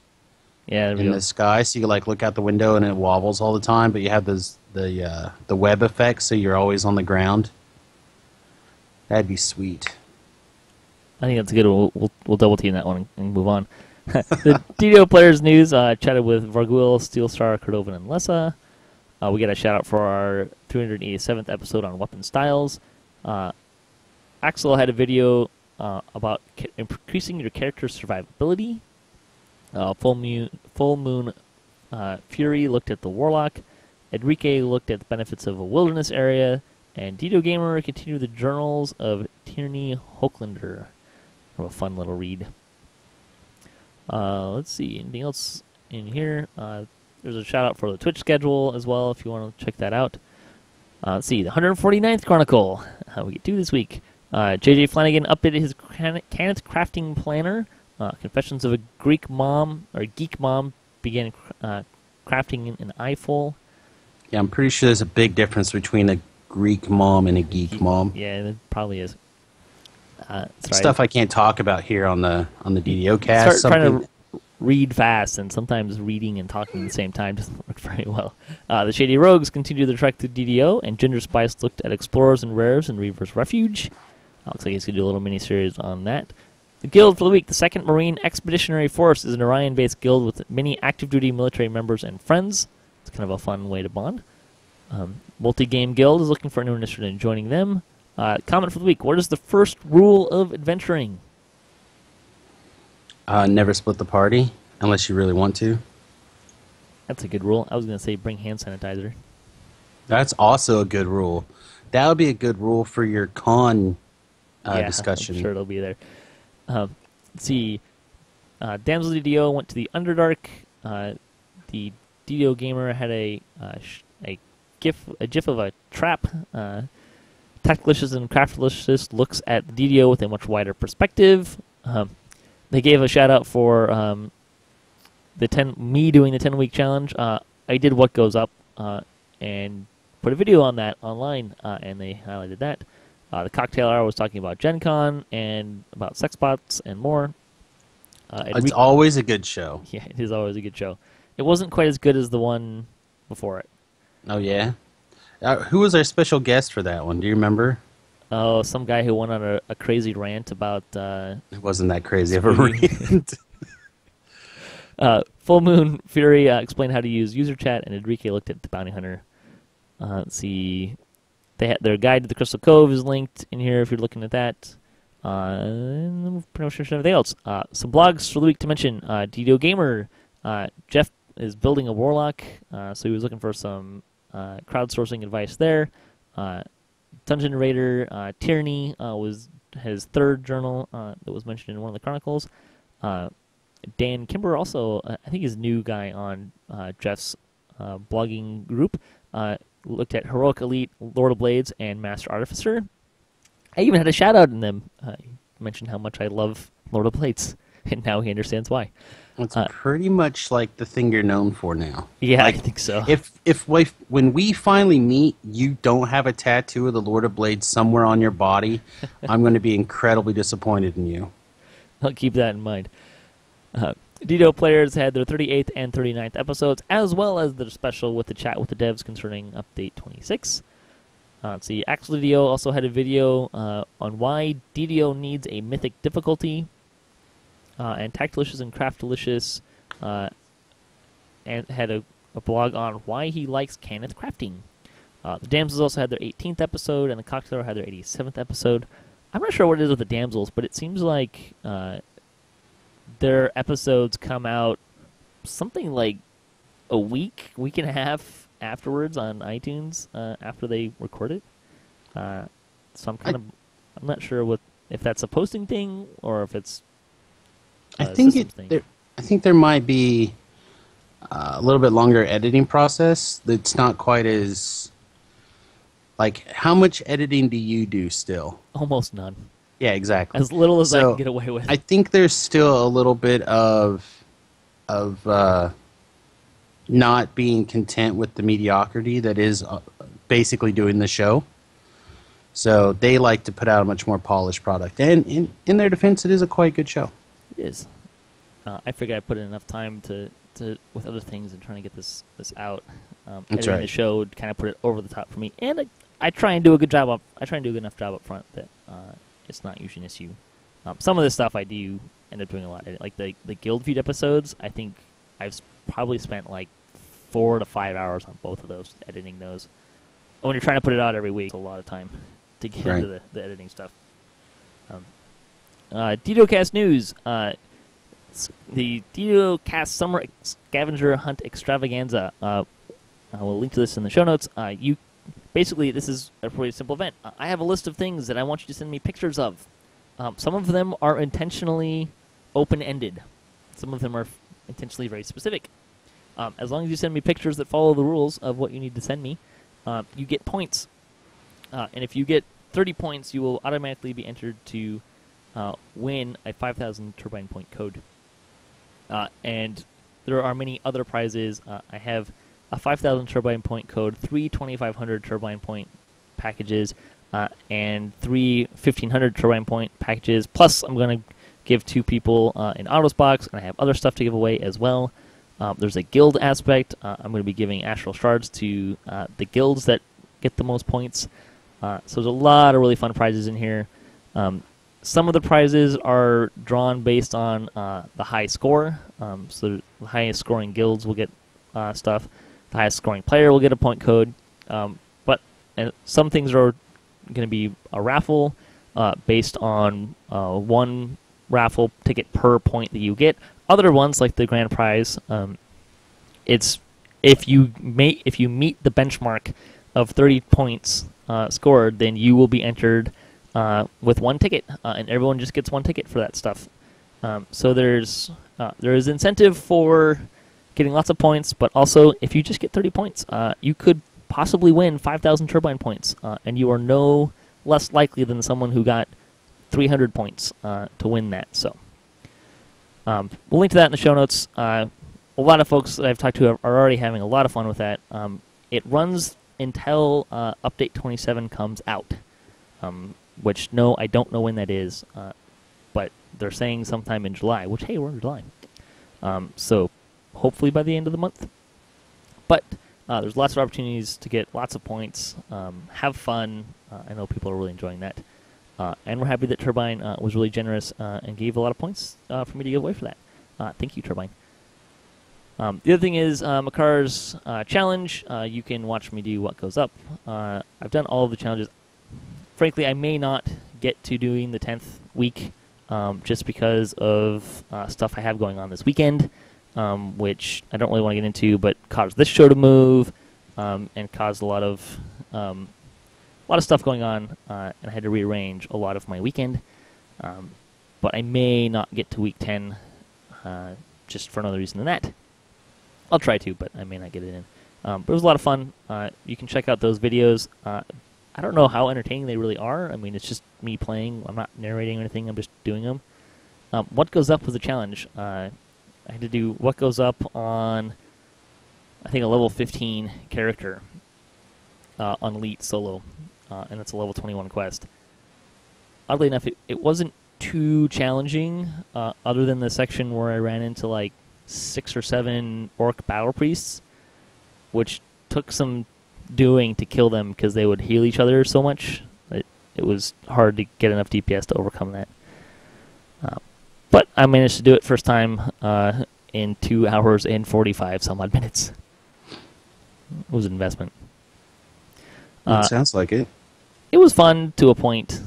Yeah, in the sky, so you like look out the window and it wobbles all the time. But you have the web effect, so you're always on the ground. That'd be sweet. I think that's good. We'll double team that one and move on. The DDO Players News chatted with Varguil, Steelstar, Cordovan, and Lessa. We got a shout out for our 387th episode on weapon styles. Axel had a video about increasing your character's survivability. Full Moon Fury looked at the Warlock. Enrique looked at the benefits of a wilderness area. And DDO Gamer continued the journals of Tierney Hoaklander. A fun little read. Let's see, anything else in here? There's a shout out for the Twitch schedule as well if you want to check that out. Let's see, the 149th Chronicle. We get 2 this week. JJ Flanagan updated his Canet crafting planner. Confessions of a Geek Mom began crafting an eyeful. Yeah, I'm pretty sure there's a big difference between a Greek mom and a geek mom. Yeah, it probably is. Stuff I can't talk about here on the DDOcast. Start trying to read fast, and sometimes reading and talking at the same time doesn't work very well. The Shady Rogues continued their trek to DDO, and Ginger Spice looked at Explorers and Rares and Reaver's Refuge. Looks like he's going to do a little mini-series on that. The Guild for the week. The 2nd Marine Expeditionary Force is an Orion-based guild with many active-duty military members and friends. It's kind of a fun way to bond. Multi-Game Guild is looking for anyone interested in joining them. Comment for the week. What is the first rule of adventuring? Never split the party unless you really want to. That's a good rule. I was going to say bring hand sanitizer. That's also a good rule. That would be a good rule for your con discussion. I'm sure it'll be there. Let's see. Damsel DDO went to the Underdark. The DDO Gamer had a gif of a trap. Tactilicious and Craftilicious looks at the DDO with a much wider perspective. They gave a shout out for me doing the 10-week challenge. I did What Goes Up and put a video on that online, and they highlighted that. The Cocktail Hour was talking about Gen Con and about sex bots and more. It's always a good show. Yeah, it is always a good show. It wasn't quite as good as the one before it. Oh, yeah? Who was our special guest for that one? Do you remember? Oh, some guy who went on a crazy rant about... It wasn't that crazy of a rant. Full Moon Fury explained how to use user chat, and Enrique looked at the Bounty Hunter. Let's see. Their guide to the Crystal Cove is linked in here if you're looking at that. And I'm pretty much sure everything else. Some blogs for the week to mention. DDO Gamer. Jeff is building a Warlock, so he was looking for some crowdsourcing advice there. Dungeon Raider Tierney was his 3rd journal that was mentioned in one of the chronicles. Dan Kimber also, I think is a new guy on Jeff's blogging group, looked at Heroic Elite, Lord of Blades, and Master Artificer. I even had a shout out in them. He mentioned how much I love Lord of Blades, and now he understands why. It's pretty much like the thing you're known for now. Yeah, like, I think so. When we finally meet, you don't have a tattoo of the Lord of Blades somewhere on your body, I'm going to be incredibly disappointed in you. I'll keep that in mind. DDO Players had their 38th and 39th episodes, as well as their special with the chat with the devs concerning Update 26. Let's see, Axel DDO also had a video on why DDO needs a mythic difficulty. And Tactilicious and Craftilicious and had a blog on why he likes Kenneth crafting. The Damsels also had their 18th episode, and the Cocktail had their 87th episode. I'm not sure what it is with the Damsels, but it seems like their episodes come out something like a week and a half afterwards on iTunes after they record it. So I'm not sure if that's a posting thing or if it's I think there might be a little bit longer editing process. It's not quite as like how much editing do you do still? Almost none. Yeah, exactly. As little as I can get away with. I think there's still a little bit of not being content with the mediocrity that is basically doing the show. So they like to put out a much more polished product. And in their defense, it is a quite good show. It is. I figured I put in enough time to with other things and trying to get this out. That's editing right. the show would kind of put it over the top for me, and I try and do a good job up. I try and do a good enough job up front that it's not usually an issue. Some of this stuff I do end up doing a lot. Like the Guild Feed episodes, I think I've probably spent like 4 to 5 hours on both of those, editing those. When you're trying to put it out every week, it's a lot of time to get into the editing stuff. DDOCast news. The DDOCast Summer Scavenger Hunt Extravaganza. I will link to this in the show notes. Basically, this is a pretty simple event. I have a list of things that I want you to send me pictures of. Some of them are intentionally open-ended. Some of them are intentionally very specific. As long as you send me pictures that follow the rules of what you need to send me, you get points. And if you get 30 points, you will automatically be entered to win a 5,000 turbine point code. And there are many other prizes. I have a 5,000 turbine point code, 3 2,500 turbine point packages, and 3 1,500 turbine point packages. Plus, I'm going to give 2 people an Autos box, and I have other stuff to give away as well. There's a guild aspect. I'm going to be giving astral shards to the guilds that get the most points. So there's a lot of really fun prizes in here. Some of the prizes are drawn based on the high score. So the highest scoring guilds will get stuff. The highest scoring player will get a point code. But some things are going to be a raffle based on 1 raffle ticket per point that you get. Other ones, like the grand prize, it's if you meet the benchmark of 30 points scored, then you will be entered with 1 ticket, and everyone just gets 1 ticket for that stuff. So there is incentive for getting lots of points, but also if you just get 30 points, you could possibly win 5,000 turbine points, and you are no less likely than someone who got 300 points to win that. So we'll link to that in the show notes. A lot of folks that I've talked to are already having a lot of fun with that. It runs until Update 27 comes out, which, no, I don't know when that is, but they're saying sometime in July, which, hey, we're in July. So hopefully by the end of the month. But there's lots of opportunities to get lots of points, have fun. I know people are really enjoying that. And we're happy that Turbine was really generous and gave a lot of points for me to give away for that. Thank you, Turbine. The other thing is Makar's challenge. You can watch me do what goes up. I've done all of the challenges. Frankly, I may not get to doing the 10th week just because of stuff I have going on this weekend, which I don't really want to get into, but caused this show to move and caused a lot of stuff going on, and I had to rearrange a lot of my weekend. But I may not get to week 10 just for another reason than that. I'll try to, but I may not get it in. But it was a lot of fun. You can check out those videos. I don't know how entertaining they really are. I mean, it's just me playing. I'm not narrating or anything. I'm just doing them. What Goes Up was a challenge. I had to do What Goes Up on, I think, a level 15 character on Elite Solo, and it's a level 21 quest. Oddly enough, it wasn't too challenging, other than the section where I ran into like 6 or 7 orc battle priests, which took some doing to kill them because they would heal each other so much. It was hard to get enough DPS to overcome that. But I managed to do it first time in 2 hours and 45 some odd minutes. It was an investment. It sounds like it. It was fun to a point.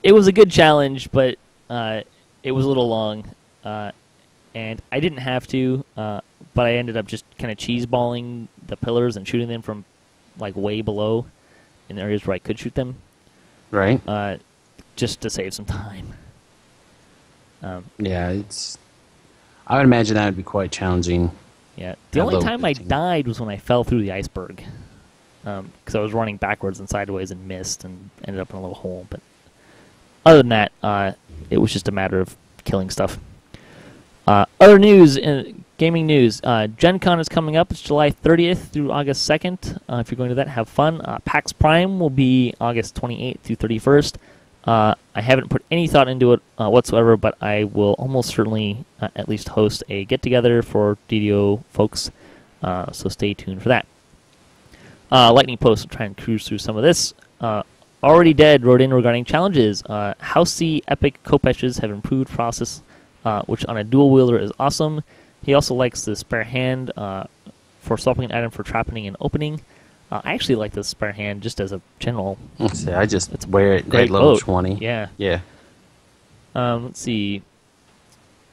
It was a good challenge, but it was a little long. And I didn't have to, but I ended up just kind of cheeseballing the pillars and shooting them from like way below in areas where I could shoot them. Right. Just to save some time. Yeah, I would imagine that would be quite challenging. Yeah. The only time I died was when I fell through the iceberg. Because I was running backwards and sideways and missed and ended up in a little hole. But other than that, it was just a matter of killing stuff. Other news, Gaming news. Gen Con is coming up. It's July 30th through August 2nd. If you're going to that, have fun. PAX Prime will be August 28th through 31st. I haven't put any thought into it whatsoever, but I will almost certainly at least host a get-together for DDO folks, so stay tuned for that. Lightning Post will try and cruise through some of this. Already Dead wrote in regarding challenges. House C Epic Kopeshes have improved process, which on a dual wielder is awesome. He also likes the spare hand for swapping an item for trapping and opening. I actually like the spare hand just as a general. Let's see, I just wear it great at level boat. 20. Yeah. Yeah. Let's see.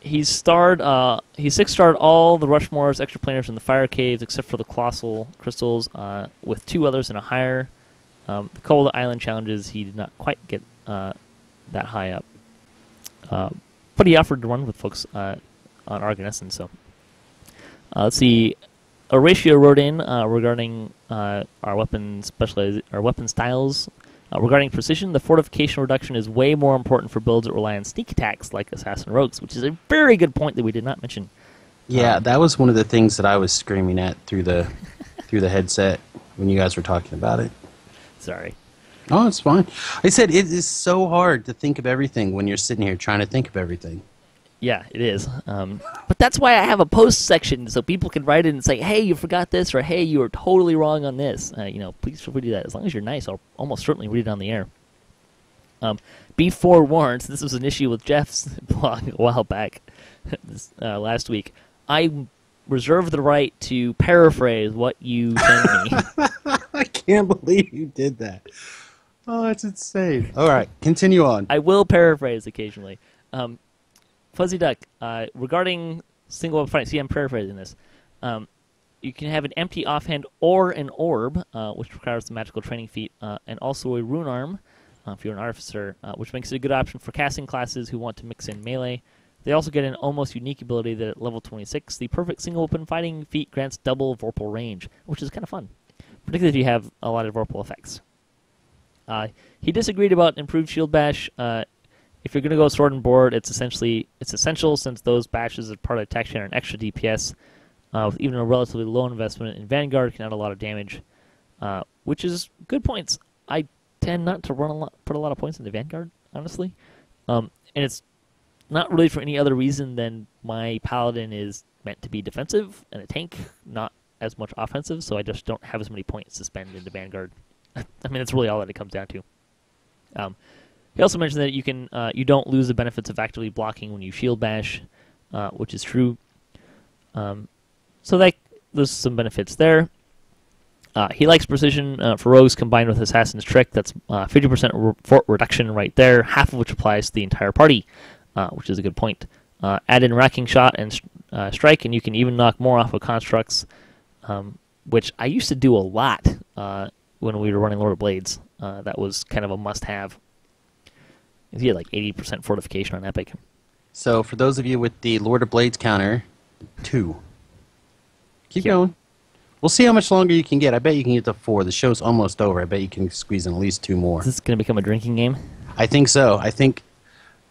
He's starred. He 6-starred all the Rushmore's extra planers in the fire caves except for the colossal crystals, with 2 others in a higher. The Cold Island challenges he did not quite get that high up, but he offered to run with folks on Argonescent. So let's see. Horatio wrote in regarding our weapon styles. Regarding precision, the fortification reduction is way more important for builds that rely on sneak attacks like Assassin Rogues, which is a very good point that we did not mention. Yeah, that was one of the things that I was screaming at through the headset when you guys were talking about it. Sorry. Oh, it's fine. I said it is so hard to think of everything when you're sitting here trying to think of everything. Yeah, it is. But that's why I have a post section, so people can write in and say, hey, you forgot this, or hey, you were totally wrong on this. Please feel free to do that. As long as you're nice, I'll almost certainly read it on the air. Be forewarned, this was an issue with Jeff's blog a while back, last week. I reserve the right to paraphrase what you send me. I can't believe you did that. Oh, that's insane. All right, continue on. I will paraphrase occasionally. Fuzzy Duck, regarding single weapon fighting, see, I'm paraphrasing this. You can have an empty offhand or an orb, which requires the magical training feat, and also a rune arm, if you're an artificer, which makes it a good option for casting classes who want to mix in melee. They also get an almost unique ability that at level 26, the perfect single weapon fighting feat grants double Vorpal range, which is kind of fun, particularly if you have a lot of Vorpal effects. He disagreed about improved shield bash. If you're going to go sword and board, it's essential since those bashes as part of attack chain are an extra DPS. With even a relatively low investment in Vanguard, can add a lot of damage, which is good points. I tend not to put a lot of points into Vanguard, honestly, and it's not really for any other reason than my Paladin is meant to be defensive and a tank, not as much offensive. So I just don't have as many points to spend into Vanguard. I mean, that's really all that it comes down to. He also mentioned that you don't lose the benefits of actively blocking when you shield bash, which is true. So there's some benefits there. He likes precision for rogues combined with Assassin's Trick. That's 50% fort reduction right there, half of which applies to the entire party, which is a good point. Add in Racking Shot and Strike, and you can even knock more off of constructs, which I used to do a lot when we were running Lord of Blades. That was kind of a must-have. He had like 80% fortification on Epic. So for those of you with the Lord of Blades counter, 2. Keep going. We'll see how much longer you can get. I bet you can get to 4. The show's almost over. I bet you can squeeze in at least 2 more. Is this going to become a drinking game? I think so. I think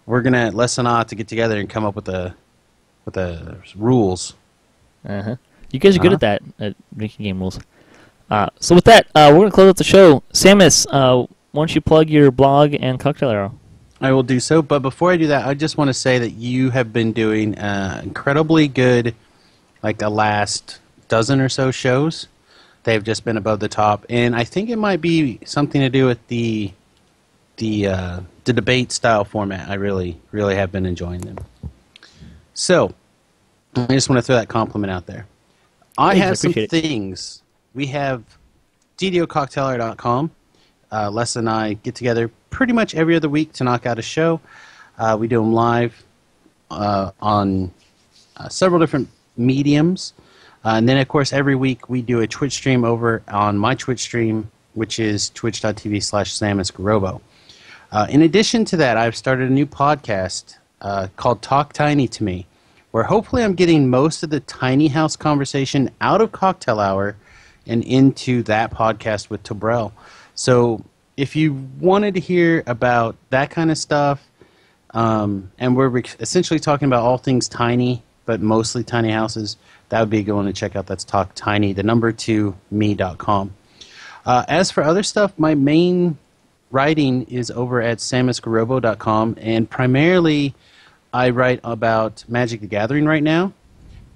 we're going to, Les and I, to get together and come up with the rules. Uh-huh. You guys are good at that, at drinking game rules. So with that, we're going to close out the show. Samus, why don't you plug your blog and Cocktail Arrow? I will do so, but before I do that, I just want to say that you have been doing incredibly good, like the last dozen or so shows. They've just been above the top, and I think it might be something to do with the debate style format. I really, really have been enjoying them. So, I just want to throw that compliment out there. I have some things. We have DDOCocktailhour.com. Les and I get together pretty much every other week to knock out a show. We do them live on several different mediums. And then, of course, every week we do a Twitch stream over on my Twitch stream, which is twitch.tv/Samius Gurobo. In addition to that, I've started a new podcast called Talk Tiny to Me, where hopefully I'm getting most of the tiny house conversation out of Cocktail Hour and into that podcast with Tobrell. So if you wanted to hear about that kind of stuff, and we're essentially talking about all things tiny, but mostly tiny houses, that would be a good one to check out. That's talktiny, the number 2 me.com. As for other stuff, my main writing is over at samiusgurobo.com, and primarily I write about Magic the Gathering right now,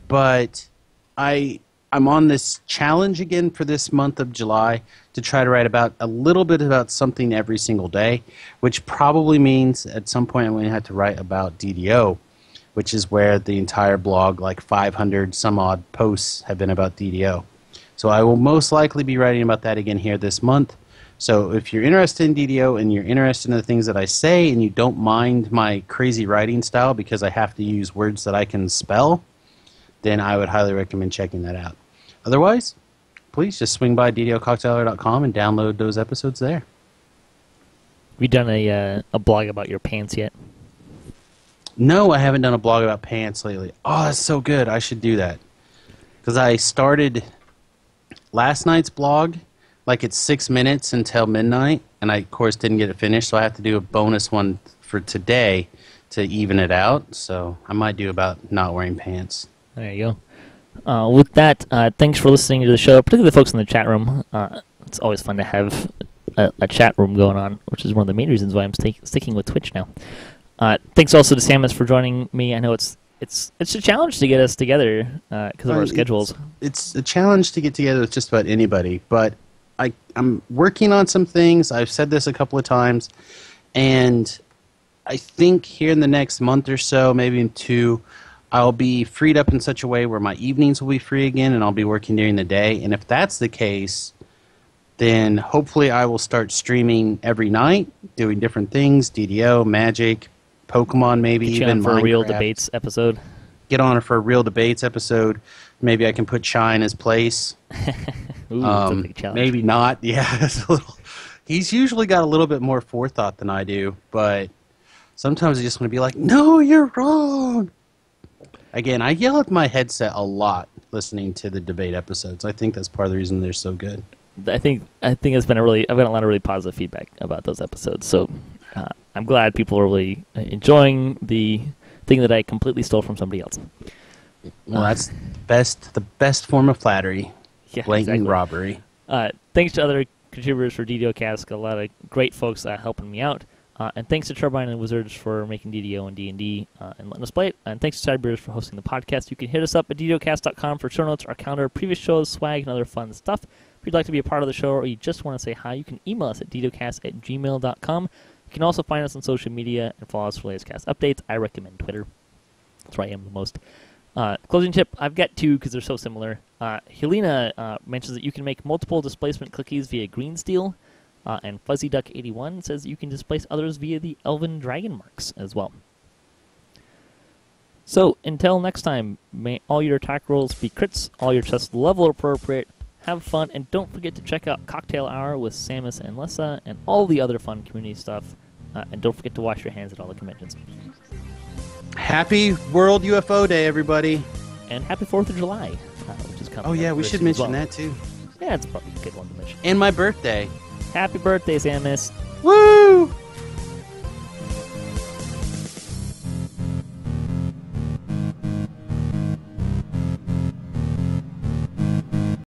but I'm on this challenge again for this month of July to try to write about a little bit about something every single day, which probably means at some point I'm going to have to write about DDO, which is where the entire blog, like 500 some odd posts, have been about DDO. So I will most likely be writing about that again here this month. So if you're interested in DDO and you're interested in the things that I say and you don't mind my crazy writing style because I have to use words that I can spell, then I would highly recommend checking that out. Otherwise, please just swing by DDOcocktailhour.com and download those episodes there. Have you done a blog about your pants yet? No, I haven't done a blog about pants lately. Oh, that's so good. I should do that. Because I started last night's blog, like it's 6 minutes until midnight, and I, of course, didn't get it finished, so I have to do a bonus one for today to even it out. So I might do about not wearing pants. There you go. With that, thanks for listening to the show, particularly the folks in the chat room. It's always fun to have a chat room going on, which is one of the main reasons why I'm sticking with Twitch now. Thanks also to Samius for joining me. I know it's a challenge to get us together because of our schedules. It's a challenge to get together with just about anybody, but I'm working on some things. I've said this a couple of times, and I think here in the next month or so, maybe in 2, I'll be freed up in such a way where my evenings will be free again, and I'll be working during the day. And if that's the case, then hopefully I will start streaming every night, doing different things, DDO, Magic, Pokemon, maybe Get even you on for Minecraft. a real debates episode. Get on for a real debates episode. Maybe I can put Chai in his place. Ooh, that's a big challenge. Maybe not. Yeah, it's a little. He's usually got a little bit more forethought than I do, but sometimes I just want to be like, "No, you're wrong." Again, I yell at my headset a lot listening to the debate episodes. I think that's part of the reason they're so good. I think it's been I've got a lot of really positive feedback about those episodes. So I'm glad people are really enjoying the thing that I completely stole from somebody else. Well, that's the best form of flattery. Yeah, Blatant exactly. robbery. Thanks to other contributors for DDOcast, a lot of great folks helping me out. And thanks to Turbine and Wizards for making DDO and D&D and letting us play it. And thanks to Cyberbears for hosting the podcast. You can hit us up at DDOcast.com for show notes, our calendar, previous shows, swag, and other fun stuff. If you'd like to be a part of the show or you just want to say hi, you can email us at DDOcast@gmail.com. You can also find us on social media and follow us for latest cast updates. I recommend Twitter. That's where I am the most. Closing tip, I've got 2 because they're so similar. Helena mentions that you can make multiple displacement cookies via green steel. And Fuzzy Duck 81 says you can displace others via the Elven Dragon marks as well. So, until next time, may all your attack rolls be crits, all your tests level appropriate, have fun, and don't forget to check out Cocktail Hour with Samus and Lessa and all the other fun community stuff. And don't forget to wash your hands at all the conventions. Happy World UFO Day, everybody. And happy 4th of July, which is coming. Oh, yeah, we should mention that, too. Yeah, it's probably a good one to mention. And my birthday. Happy birthday, Samus. Woo!